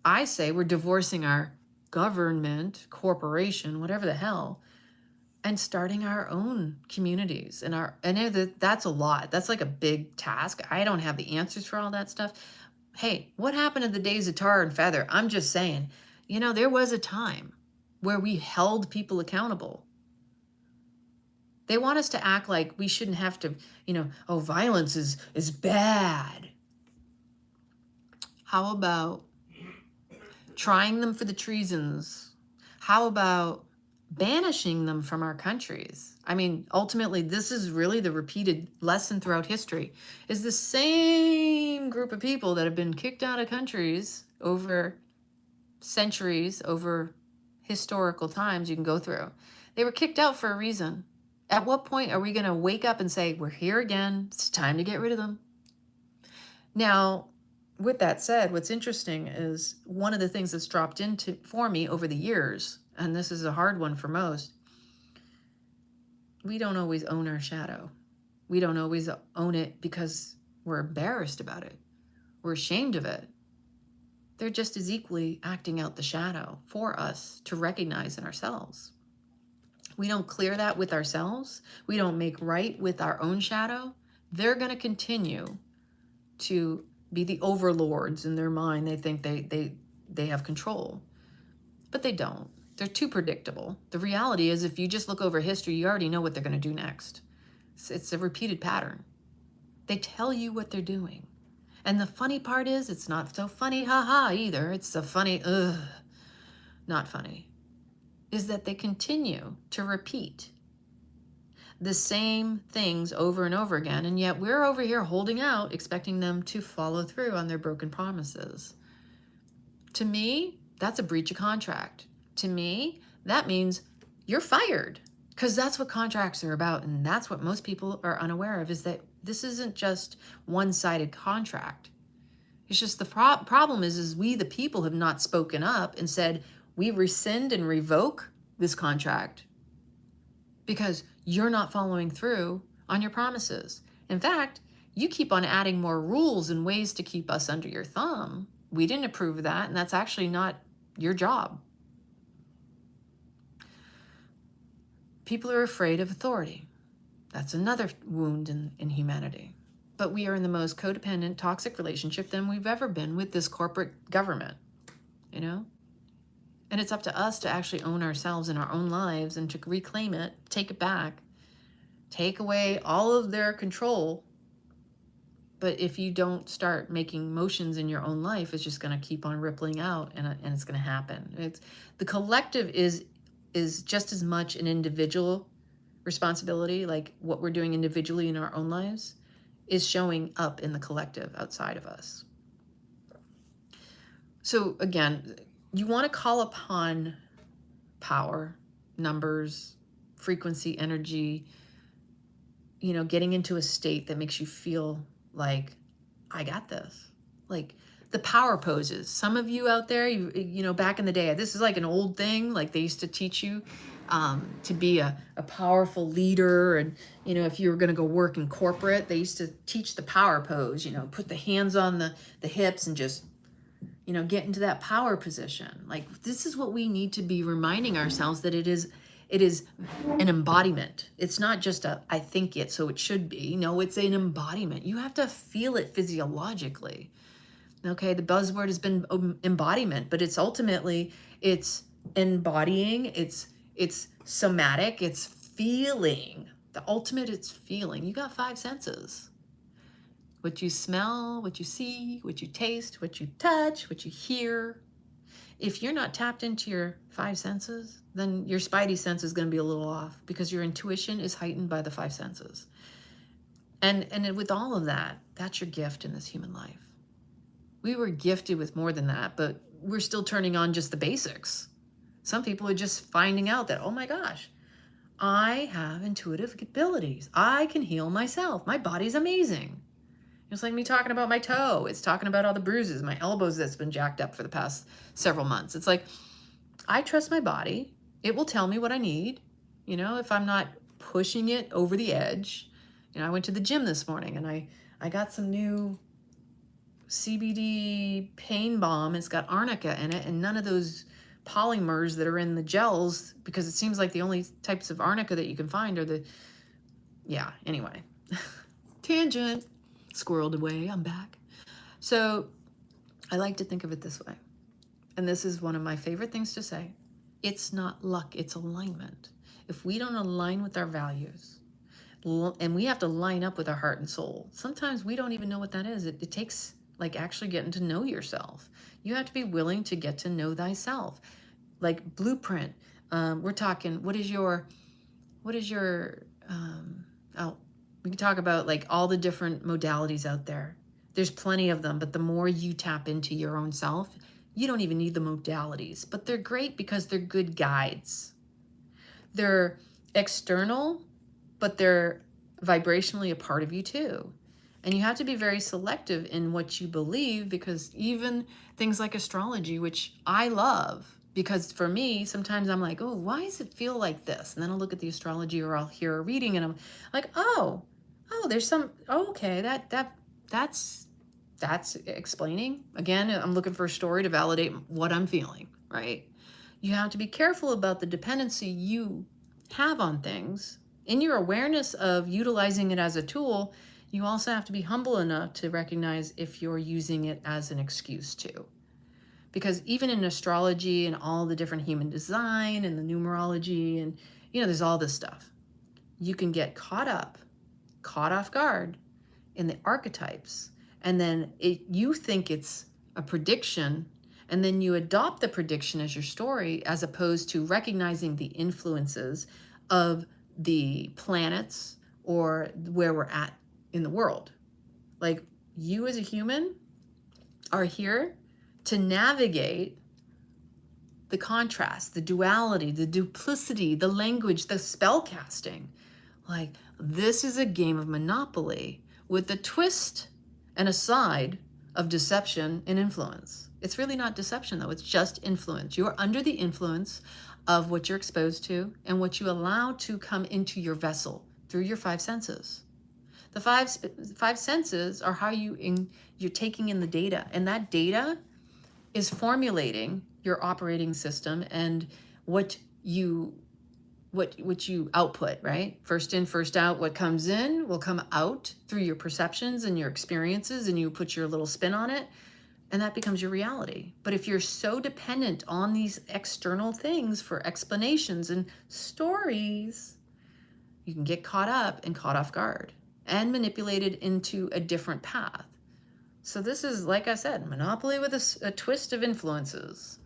I say we're divorcing our government, corporation, whatever the hell, and starting our own communities. And I know that's a lot. That's like a big task. I don't have the answers for all that stuff. Hey, what happened in the days of tar and feather? I'm just saying, there was a time where we held people accountable. They want us to act like we shouldn't have to, violence is bad. How about trying them for the treasons? How about banishing them from our countries? I mean, ultimately, this is really the repeated lesson throughout history, is the same group of people that have been kicked out of countries over centuries, over historical times you can go through. They were kicked out for a reason. At what point are we going to wake up and say, we're here again, it's time to get rid of them? Now, with that said, what's interesting is one of the things that's dropped into for me over the years, and this is a hard one for most, we don't always own our shadow. We don't always own it because we're embarrassed about it. We're ashamed of it. They're just as equally acting out the shadow for us to recognize in ourselves. We don't clear that with ourselves. We don't make right with our own shadow. They're going to continue to be the overlords in their mind. They think they have control, but they don't. They're too predictable. The reality is, if you just look over history, you already know what they're going to do next. It's a repeated pattern. They tell you what they're doing. And the funny part is, it's not so funny, haha, either. It's so funny, ugh, not funny, is that they continue to repeat the same things over and over again, and yet we're over here holding out, expecting them to follow through on their broken promises. To me, that's a breach of contract. To me, that means you're fired, because that's what contracts are about, and that's what most people are unaware of, is that this isn't just one-sided contract. It's just the problem is we, the people, have not spoken up and said, we rescind and revoke this contract because you're not following through on your promises. In fact, you keep on adding more rules and ways to keep us under your thumb. We didn't approve of that, and that's actually not your job. People are afraid of authority. That's another wound in humanity. But we are in the most codependent, toxic relationship than we've ever been with this corporate government, you know? And it's up to us to actually own ourselves in our own lives and to reclaim it, take it back, take away all of their control. But if you don't start making motions in your own life, it's just going to keep on rippling out, and it's going to happen. The collective is just as much an individual responsibility, like what we're doing individually in our own lives is showing up in the collective outside of us. So again, you want to call upon power, numbers, frequency, energy, you know, getting into a state that makes you feel like, I got this. Like the power poses. Some of you out there, you know, back in the day, this is like an old thing, like they used to teach you to be a powerful leader. And, you know, if you were going to go work in corporate, they used to teach the power pose, you know, put the hands on the hips and just, you know, get into that power position. Like, this is what we need to be reminding ourselves, that it is an embodiment. It's not just I think it, so it should be. No, it's an embodiment. You have to feel it physiologically. Okay, the buzzword has been embodiment, but it's ultimately, it's embodying, it's somatic, it's feeling. The ultimate, it's feeling. You got 5 senses. What you smell, what you see, what you taste, what you touch, what you hear. If you're not tapped into your 5 senses, then your spidey sense is going to be a little off, because your intuition is heightened by the 5 senses. And with all of that, that's your gift in this human life. We were gifted with more than that, but we're still turning on just the basics. Some people are just finding out that, oh my gosh, I have intuitive abilities. I can heal myself. My body's amazing. It's like me talking about my toe. It's talking about all the bruises, my elbows that's been jacked up for the past several months. It's like, I trust my body. It will tell me what I need. You know, if I'm not pushing it over the edge. You know, I went to the gym this morning and I got some new CBD pain balm. It's got arnica in it and none of those polymers that are in the gels, because it seems like the only types of arnica that you can find are the, yeah, anyway. Tangent. Squirreled away, I'm back. So I like to think of it this way. And this is one of my favorite things to say. It's not luck, it's alignment. If we don't align with our values, and we have to line up with our heart and soul, sometimes we don't even know what that is. It takes like actually getting to know yourself. You have to be willing to get to know thyself. Like blueprint. We're talking, what is your, we can talk about like all the different modalities out there. There's plenty of them, but the more you tap into your own self, you don't even need the modalities, but they're great because they're good guides. They're external, but they're vibrationally a part of you too. And you have to be very selective in what you believe, because even things like astrology, which I love, Because for me, sometimes I'm like, oh, why does it feel like this? And then I'll look at the astrology or I'll hear a reading and I'm like, oh, there's some, oh, okay, that's explaining. Again, I'm looking for a story to validate what I'm feeling, right? You have to be careful about the dependency you have on things. In your awareness of utilizing it as a tool, you also have to be humble enough to recognize if you're using it as an excuse to. Because even in astrology and all the different human design and the numerology and, there's all this stuff. You can get caught off guard in the archetypes. And then you think it's a prediction, and then you adopt the prediction as your story, as opposed to recognizing the influences of the planets or where we're at in the world. Like, you as a human are here to navigate the contrast, the duality, the duplicity, the language, the spell casting. Like, this is a game of Monopoly with a twist and a side of deception and influence. It's really not deception, though. It's just influence. You are under the influence of what you're exposed to and what you allow to come into your vessel through your five senses. The five senses are how you're taking in the data, and that data is formulating your operating system and what you output, right? First in, first out. What comes in will come out through your perceptions and your experiences, and you put your little spin on it, and that becomes your reality. But if you're so dependent on these external things for explanations and stories, you can get caught up and caught off guard and manipulated into a different path. So this is, like I said, Monopoly with a twist of influences.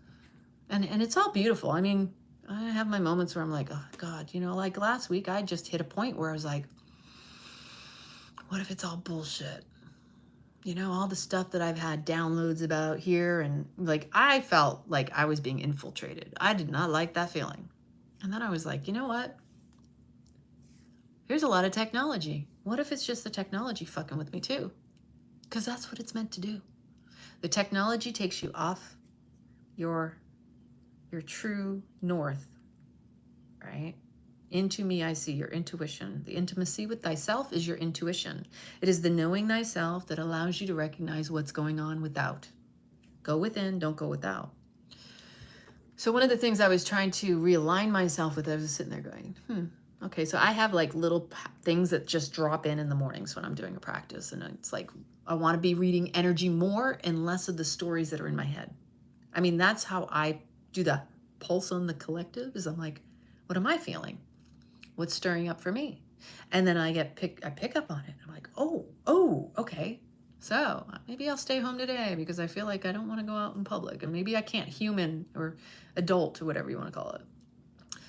And it's all beautiful. I mean, I have my moments where I'm like, oh God, like last week, I just hit a point where I was like, what if it's all bullshit? All the stuff that I've had downloads about here, and like, I felt like I was being infiltrated. I did not like that feeling. And then I was like, you know what? Here's a lot of technology. What if it's just the technology fucking with me too? Because that's what it's meant to do. The technology takes you off your true north, right? Into me I see, your intuition. The intimacy with thyself is your intuition. It is the knowing thyself that allows you to recognize what's going on without. Go within, don't go without. So one of the things I was trying to realign myself with, I was sitting there going, okay, so I have like little things that just drop in the mornings when I'm doing a practice. And it's like, I want to be reading energy more and less of the stories that are in my head. I mean, that's how I do the pulse on the collective, is I'm like, what am I feeling? What's stirring up for me? And then I pick up on it. I'm like, oh, okay. So maybe I'll stay home today because I feel like I don't want to go out in public, and maybe I can't, human or adult or whatever you want to call it.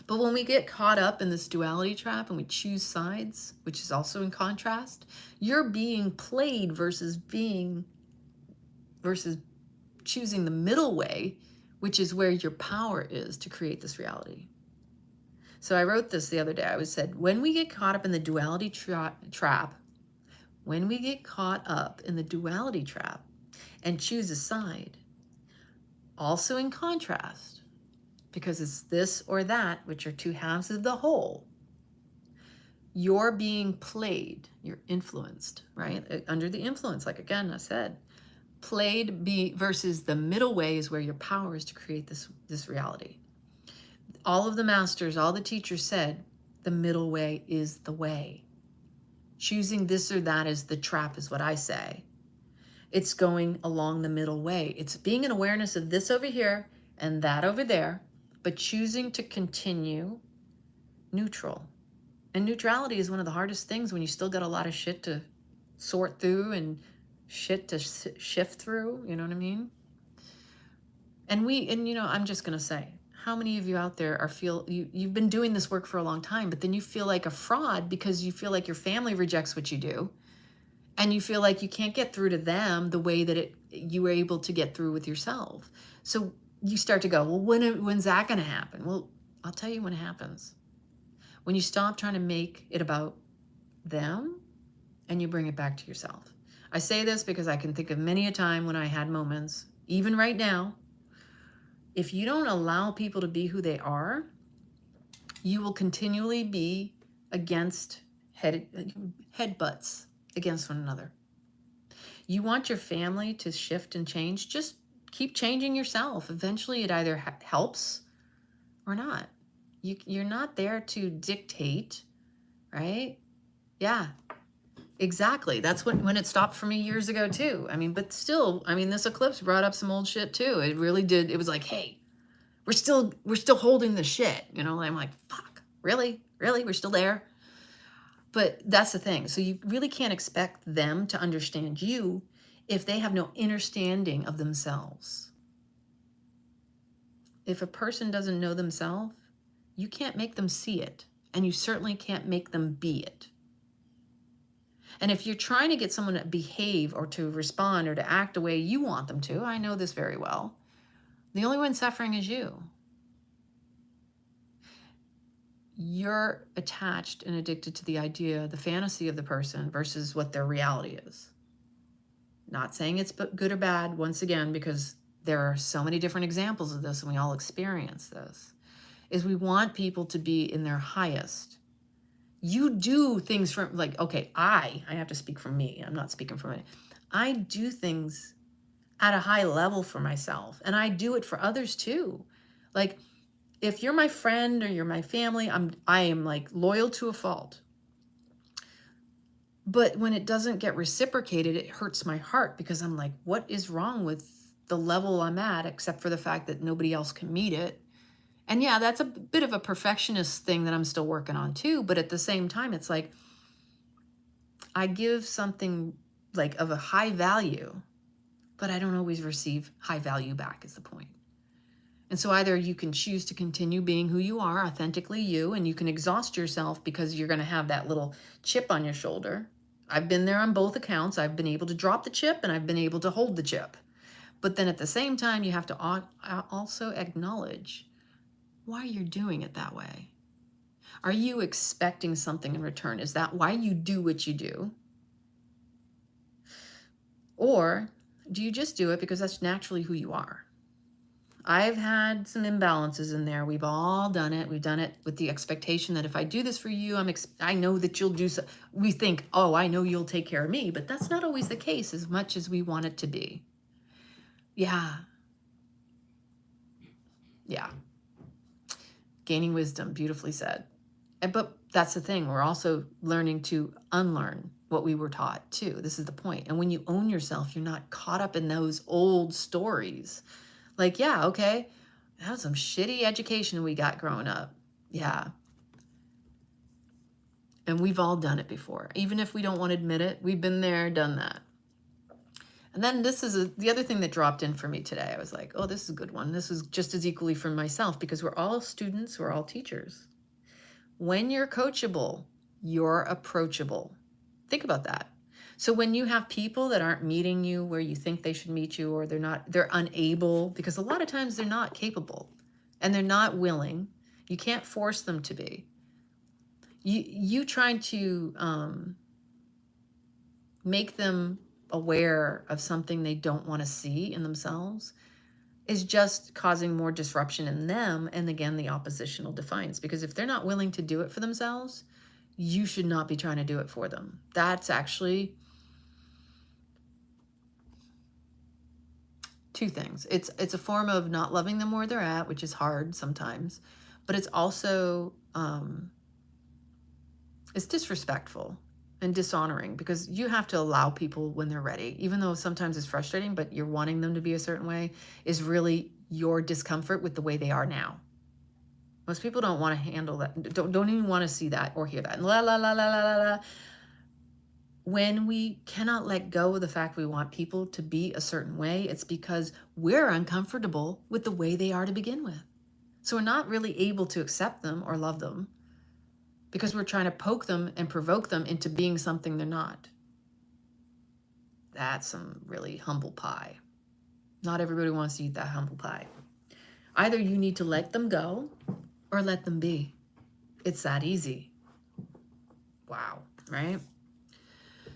But when we get caught up in this duality trap and we choose sides, which is also in contrast, you're being played versus choosing the middle way, which is where your power is to create this reality. So I wrote this the other day. I said, when we get caught up in the duality trap, and choose a side, also in contrast, because it's this or that, which are two halves of the whole, you're being played, you're influenced, right? Under the influence, like again, I said, played versus the middle way is where your power is to create this reality. All of the masters, all the teachers said, the middle way is the way. Choosing this or that is the trap, is what I say. It's going along the middle way. It's being an awareness of this over here and that over there, but choosing to continue neutral. And neutrality is one of the hardest things when you still got a lot of shit to sort through and shit to shift through, you know what I mean? And I'm just going to say, how many of you out there you've been doing this work for a long time, but then you feel like a fraud because you feel like your family rejects what you do, and you feel like you can't get through to them the way that you were able to get through with yourself. So you start to go, well, when's that going to happen? Well, I'll tell you when it happens. When you stop trying to make it about them and you bring it back to yourself. I say this because I can think of many a time when I had moments, even right now, If you don't allow people to be who they are, you will continually be against headbutts against one another. You want your family to shift and change, just keep changing yourself. Eventually it either helps or not. You're not there to dictate, right? Yeah, exactly. That's when it stopped for me years ago too. I mean, but still, I mean, this eclipse brought up some old shit too. It really did. It was like, hey, we're still holding the shit, you know? I'm like, fuck, really? We're still there? But that's the thing. So you really can't expect them to understand you if they have no understanding of themselves. If a person doesn't know themselves, you can't make them see it, and you certainly can't make them be it. And if you're trying to get someone to behave or to respond or to act the way you want them to, I know this very well, the only one suffering is you. You're attached and addicted to the idea, the fantasy of the person versus what their reality is. Not saying it's good or bad, once again, because there are so many different examples of this and we all experience this, is we want people to be in their highest. You do things from, like, okay, I have to speak for me. I'm not speaking for me. I do things at a high level for myself, and I do it for others too. Like, if you're my friend or you're my family, I am like loyal to a fault. But when it doesn't get reciprocated, it hurts my heart because I'm like, what is wrong with the level I'm at, except for the fact that nobody else can meet it? And yeah, that's a bit of a perfectionist thing that I'm still working on too. But at the same time, it's like, I give something like of a high value, but I don't always receive high value back is the point. And so either you can choose to continue being who you are, authentically you, and you can exhaust yourself because you're going to have that little chip on your shoulder. I've been there on both accounts. I've been able to drop the chip and I've been able to hold the chip. But then at the same time, you have to also acknowledge why you're doing it that way. Are you expecting something in return? Is that why you do what you do? Or do you just do it because that's naturally who you are? I've had some imbalances in there. We've all done it. We've done it with the expectation that if I do this for you, I know that you'll do so. We think, oh, I know you'll take care of me, but that's not always the case as much as we want it to be. Yeah. Yeah. Gaining wisdom, beautifully said. But that's the thing. We're also learning to unlearn what we were taught too. This is the point. And when you own yourself, you're not caught up in those old stories. Like, yeah, okay, that was some shitty education we got growing up. Yeah. And we've all done it before. Even if we don't want to admit it, we've been there, done that. And then this is the other thing that dropped in for me today. I was like, oh, this is a good one. This is just as equally for myself because we're all students, we're all teachers. When you're coachable, you're approachable. Think about that. So when you have people that aren't meeting you where you think they should meet you, or they're unable, because a lot of times they're not capable and they're not willing. You can't force them to be. You trying to make them aware of something they don't want to see in themselves is just causing more disruption in them. And again, the oppositional defiance, because if they're not willing to do it for themselves, you should not be trying to do it for them. That's actually two things. It's a form of not loving them where they're at, which is hard sometimes, but it's also, it's disrespectful and dishonoring because you have to allow people when they're ready, even though sometimes it's frustrating, but you're wanting them to be a certain way is really your discomfort with the way they are now. Most people don't want to handle that. Don't even want to see that or hear that. And la, la, la, la, la, la, la. When we cannot let go of the fact we want people to be a certain way, it's because we're uncomfortable with the way they are to begin with. So we're not really able to accept them or love them because we're trying to poke them and provoke them into being something they're not. That's some really humble pie. Not everybody wants to eat that humble pie. Either you need to let them go or let them be. It's that easy. Wow, right?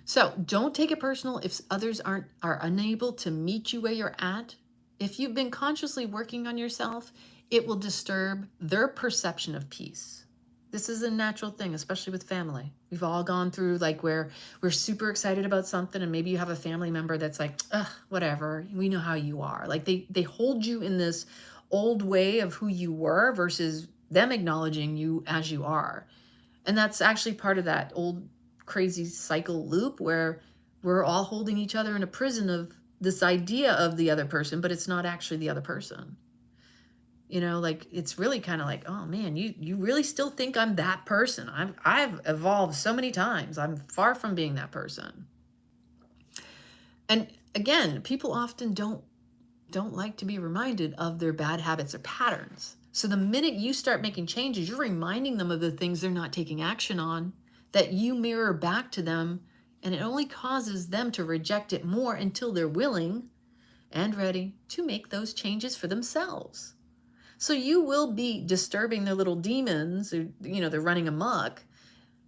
So don't take it personal if others are unable to meet you where you're at. If you've been consciously working on yourself, it will disturb their perception of peace. This is a natural thing, especially with family. We've all gone through like where we're super excited about something and maybe you have a family member that's like, ugh, whatever, we know how you are. Like they hold you in this old way of who you were versus them acknowledging you as you are. And that's actually part of that old crazy cycle loop where we're all holding each other in a prison of this idea of the other person, but it's not actually the other person. You know, like it's really kind of like, oh man, you really still think I'm that person. I've evolved so many times. I'm far from being that person. And again, people often don't like to be reminded of their bad habits or patterns. So the minute you start making changes, you're reminding them of the things they're not taking action on that you mirror back to them, and it only causes them to reject it more until they're willing and ready to make those changes for themselves. So you will be disturbing their little demons, or, you know, they're running amok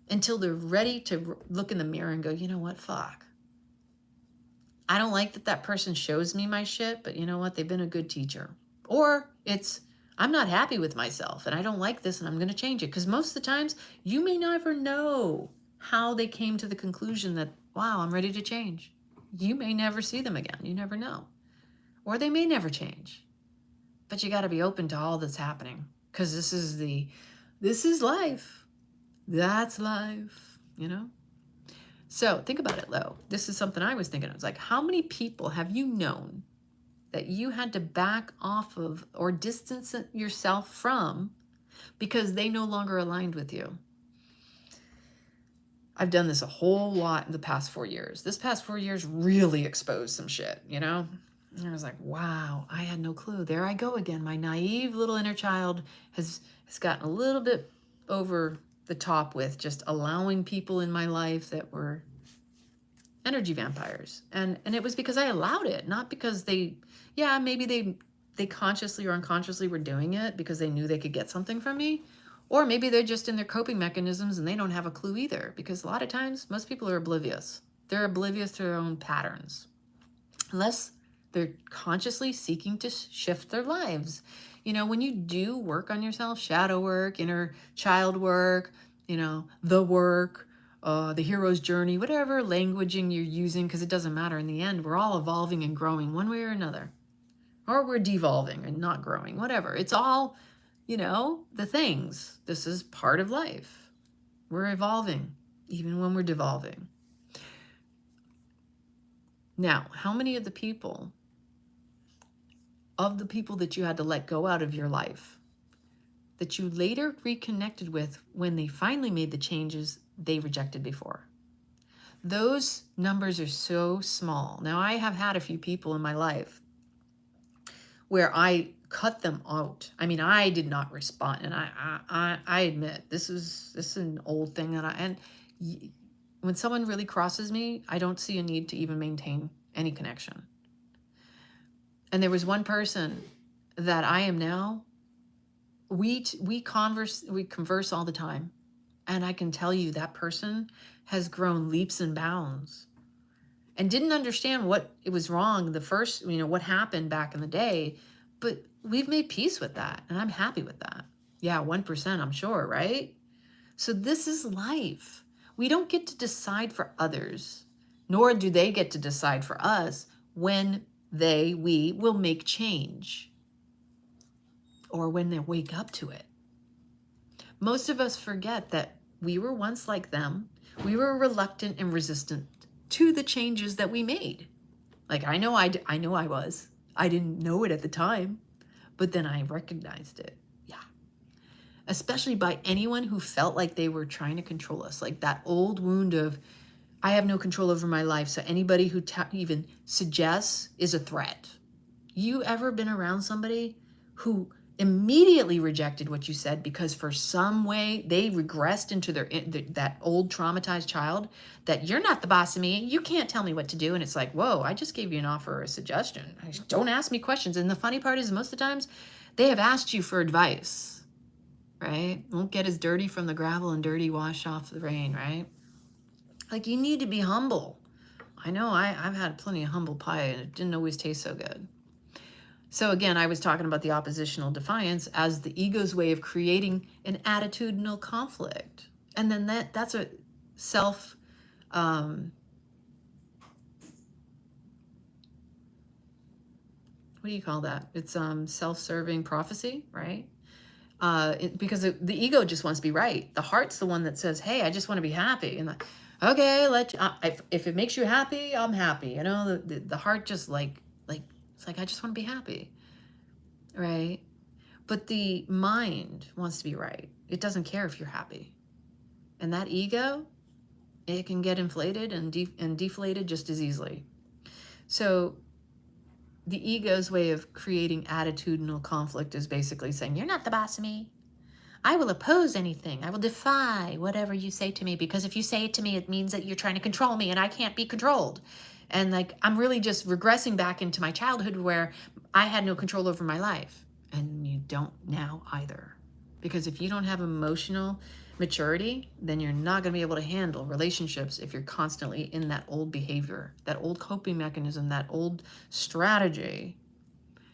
until they're ready to look in the mirror and go, you know what, fuck. I don't like that person shows me my shit, but you know what? They've been a good teacher. Or it's, I'm not happy with myself and I don't like this and I'm going to change it. Because most of the times you may never know how they came to the conclusion that, wow, I'm ready to change. You may never see them again. You never know. Or they may never change. But you got to be open to all that's happening, because this is life. That's life, you know? So think about it, though. This is something I was thinking of. It's like, how many people have you known that you had to back off of or distance yourself from because they no longer aligned with you? I've done this a whole lot in the past 4 years. This past 4 years really exposed some shit, you know? And I was like, wow, I had no clue. There I go again. My naive little inner child has gotten a little bit over the top with just allowing people in my life that were energy vampires. And it was because I allowed it, not because maybe they consciously or unconsciously were doing it because they knew they could get something from me. Or maybe they're just in their coping mechanisms and they don't have a clue either, because a lot of times most people are oblivious. They're oblivious to their own patterns. Unless they're consciously seeking to shift their lives. You know, when you do work on yourself, shadow work, inner child work, you know, the work, the hero's journey, whatever languaging you're using, because it doesn't matter. In the end, we're all evolving and growing one way or another. Or we're devolving and not growing, whatever. It's all, you know, the things. This is part of life. We're evolving, even when we're devolving. Now, how many of the people that you had to let go out of your life that you later reconnected with when they finally made the changes they rejected before? Those numbers are so small. Now, I have had a few people in my life where I cut them out. I mean, I did not respond. And I admit, this is an old thing and when someone really crosses me, I don't see a need to even maintain any connection. And there was one person that I am now, we converse all the time. And I can tell you that person has grown leaps and bounds and didn't understand what it was wrong the first, you know, what happened back in the day, but we've made peace with that and I'm happy with that. Yeah, 1%, I'm sure, right? So this is life. We don't get to decide for others, nor do they get to decide for us when we will make change or when they wake up to it. Most of us forget that we were once like them. We were reluctant and resistant to the changes that we made. Like I know I was. I didn't know it at the time, but then I recognized it. Yeah. Especially by anyone who felt like they were trying to control us, like that old wound of, I have no control over my life, so anybody who even suggests is a threat. You ever been around somebody who immediately rejected what you said because for some way they regressed into that old traumatized child, that you're not the boss of me, you can't tell me what to do? And it's like, whoa, I just gave you an offer or a suggestion. Don't ask me questions. And the funny part is most of the times they have asked you for advice, right? Won't get as dirty from the gravel and dirty wash off the rain, right? Like, you need to be humble. I know I've had plenty of humble pie and it didn't always taste so good. So again, I was talking about the oppositional defiance as the ego's way of creating an attitudinal conflict. And then that's a self, what do you call that? It's self-serving prophecy, right? Because the ego just wants to be right. The heart's the one that says, hey, I just want to be happy. And like, okay, if it makes you happy, I'm happy. You know, the heart just it's like, I just want to be happy, right? But the mind wants to be right. It doesn't care if you're happy. And that ego, it can get inflated and deflated just as easily. So the ego's way of creating attitudinal conflict is basically saying, you're not the boss of me. I will oppose anything. I will defy whatever you say to me, because if you say it to me, it means that you're trying to control me and I can't be controlled. And like, I'm really just regressing back into my childhood where I had no control over my life. And you don't now either. Because if you don't have emotional maturity, then you're not going to be able to handle relationships if you're constantly in that old behavior, that old coping mechanism, that old strategy.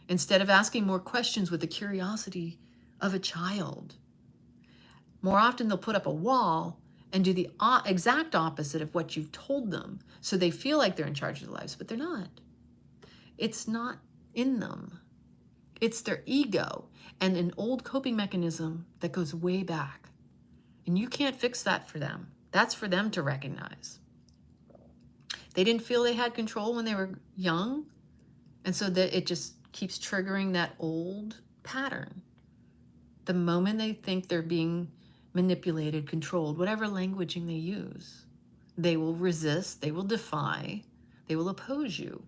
Instead of asking more questions with the curiosity of a child. More often they'll put up a wall and do the exact opposite of what you've told them. So they feel like they're in charge of their lives, but they're not. It's not in them. It's their ego and an old coping mechanism that goes way back. And you can't fix that for them. That's for them to recognize. They didn't feel they had control when they were young. And so that it just keeps triggering that old pattern. The moment they think they're being manipulated, controlled, whatever languaging they use, they will resist, they will defy, they will oppose you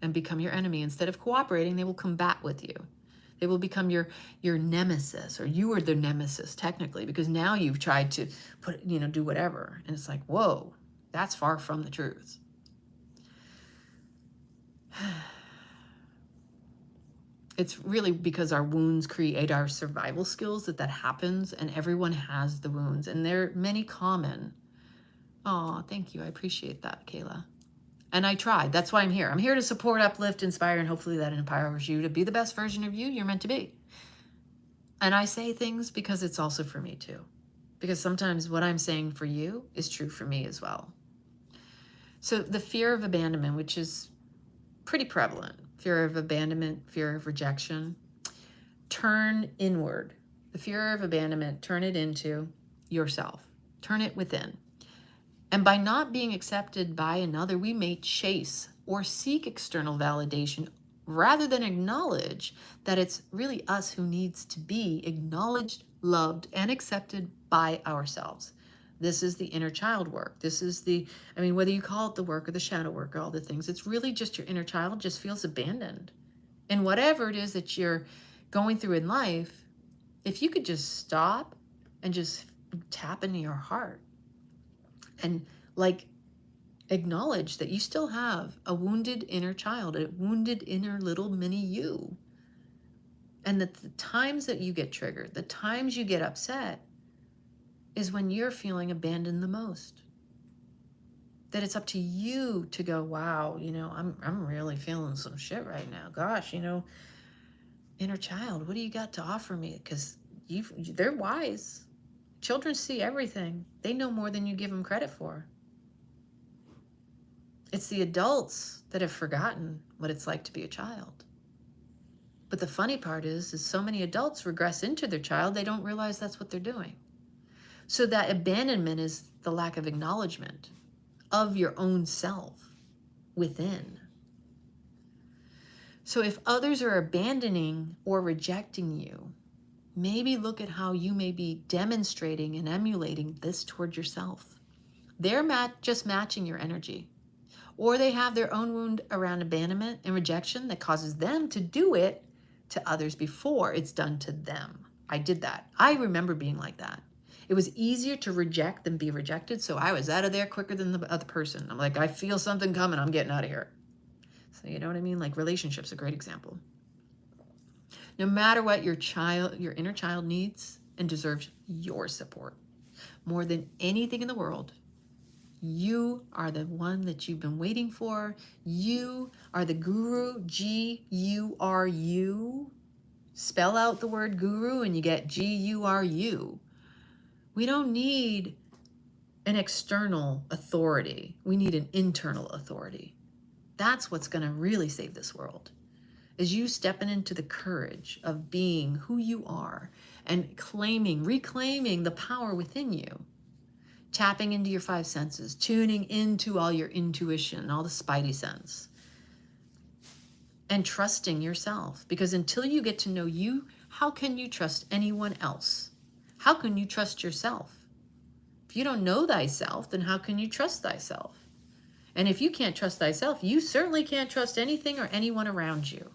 and become your enemy. Instead of cooperating, they will combat with you. They will become your nemesis, or you are their nemesis technically, because now you've tried to do whatever. And it's like, whoa, that's far from the truth. It's really because our wounds create our survival skills that happens, and everyone has the wounds, and they're many common. Oh, thank you. I appreciate that, Kayla. And I tried. That's why I'm here. I'm here to support, uplift, inspire, and hopefully that empowers you to be the best version of you you're meant to be. And I say things because it's also for me too. Because sometimes what I'm saying for you is true for me as well. So the fear of abandonment, which is pretty prevalent, fear of abandonment, fear of rejection, turn inward. The fear of abandonment, turn it into yourself. Turn it within. And by not being accepted by another, we may chase or seek external validation rather than acknowledge that it's really us who needs to be acknowledged, loved, and accepted by ourselves. This is the inner child work. This is whether you call it the work or the shadow work or all the things, it's really just your inner child just feels abandoned. And whatever it is that you're going through in life, if you could just stop and just tap into your heart and acknowledge that you still have a wounded inner child, a wounded inner little mini you. And that the times that you get triggered, the times you get upset, is when you're feeling abandoned the most. That it's up to you to go, wow, I'm really feeling some shit right now. Gosh, inner child, what do you got to offer me? Because they're wise. Children see everything. They know more than you give them credit for. It's the adults that have forgotten what it's like to be a child. But the funny part is so many adults regress into their child, they don't realize that's what they're doing. So that abandonment is the lack of acknowledgement of your own self within. So if others are abandoning or rejecting you, maybe look at how you may be demonstrating and emulating this toward yourself. They're just matching your energy. Or they have their own wound around abandonment and rejection that causes them to do it to others before it's done to them. I did that. I remember being like that. It was easier to reject than be rejected, so I was out of there quicker than the other person. I'm like, I feel something coming, I'm getting out of here. So you know what I mean? Like relationships, a great example. No matter what, your inner child needs and deserves your support more than anything in the world. You are the one that you've been waiting for. You are the guru, G-U-R-U. Spell out the word guru and you get G-U-R-U. We don't need an external authority. We need an internal authority. That's what's going to really save this world, is you stepping into the courage of being who you are and reclaiming the power within you, tapping into your 5 senses, tuning into all your intuition, all the spidey sense, and trusting yourself. Because until you get to know you, how can you trust anyone else? How can you trust yourself? If you don't know thyself, then how can you trust thyself? And if you can't trust thyself, you certainly can't trust anything or anyone around you.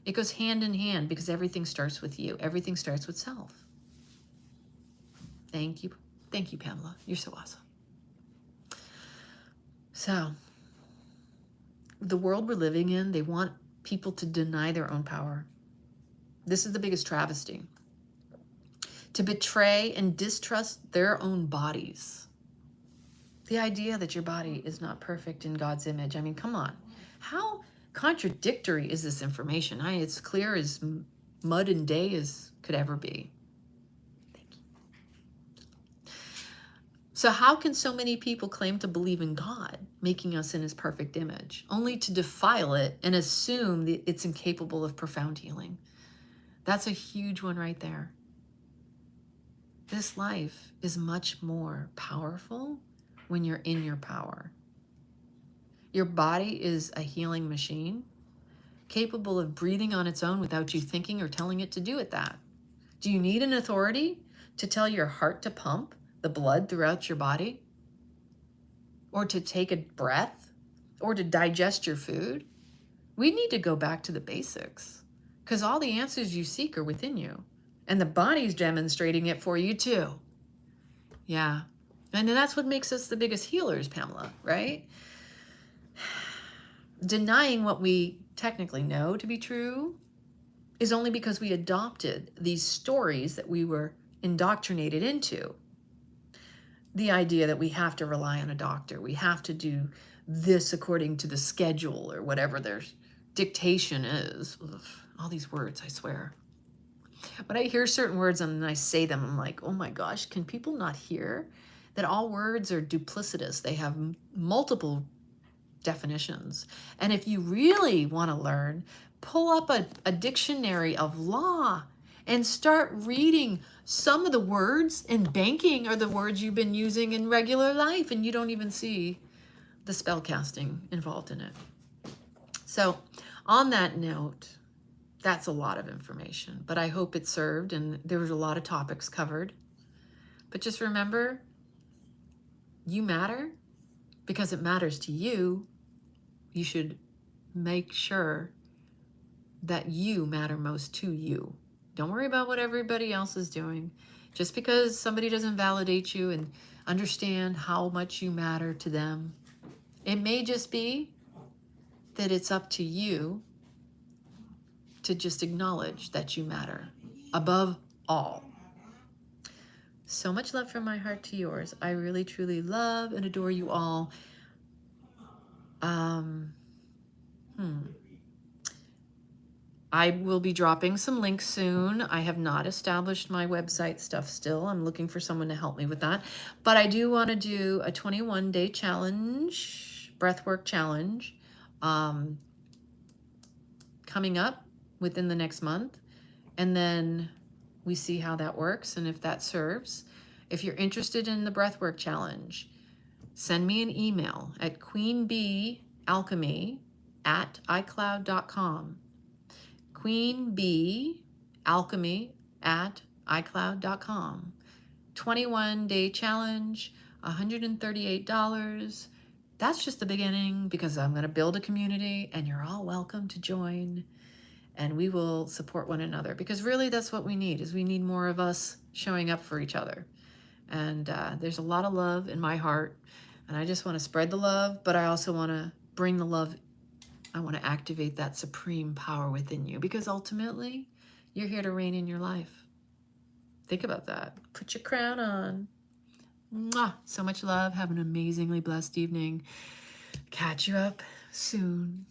It goes hand in hand because everything starts with you. Everything starts with self. Thank you. Thank you, Pamela. You're so awesome. So, the world we're living in, they want people to deny their own power. This is the biggest travesty. To betray and distrust their own bodies. The idea that your body is not perfect in God's image. I mean, come on. How contradictory is this information? It's clear as mud and day as could ever be. Thank you. So how can so many people claim to believe in God, making us in his perfect image, only to defile it and assume that it's incapable of profound healing? That's a huge one right there. This life is much more powerful when you're in your power. Your body is a healing machine, capable of breathing on its own without you thinking or telling it to do it that. Do you need an authority to tell your heart to pump the blood throughout your body? Or to take a breath? Or to digest your food? We need to go back to the basics, because all the answers you seek are within you. And the body's demonstrating it for you too. Yeah. And that's what makes us the biggest healers, Pamela, right? Denying what we technically know to be true is only because we adopted these stories that we were indoctrinated into. The idea that we have to rely on a doctor, we have to do this according to the schedule or whatever their dictation is. Ugh, all these words, I swear. When I hear certain words and I say them, I'm like, oh my gosh, can people not hear that all words are duplicitous? They have multiple definitions. And if you really want to learn, pull up a dictionary of law and start reading. Some of the words in banking are the words you've been using in regular life, and you don't even see the spell casting involved in it. So on that note, that's a lot of information, but I hope it served, and there was a lot of topics covered. But just remember, you matter because it matters to you. You should make sure that you matter most to you. Don't worry about what everybody else is doing. Just because somebody doesn't validate you and understand how much you matter to them, it may just be that it's up to you to just acknowledge that you matter above all. So much love from my heart to yours. I really, truly love and adore you all. I will be dropping some links soon. I have not established my website stuff still. I'm looking for someone to help me with that. But I do want to do a 21-day challenge, breathwork challenge, coming up within the next month. And then we see how that works and if that serves. If you're interested in the breathwork challenge, send me an email at queenbeealchemy@icloud.com. queenbeealchemy@icloud.com. 21-day challenge, $138. That's just the beginning, because I'm going to build a community and you're all welcome to join, and we will support one another, because really that's what we need, is we need more of us showing up for each other. And there's a lot of love in my heart, and I just want to spread the love, but I also want to bring the love. I want to activate that supreme power within you, because ultimately you're here to reign in your life. Think about that. Put your crown on. Mwah. So much love. Have an amazingly blessed evening. Catch you up soon.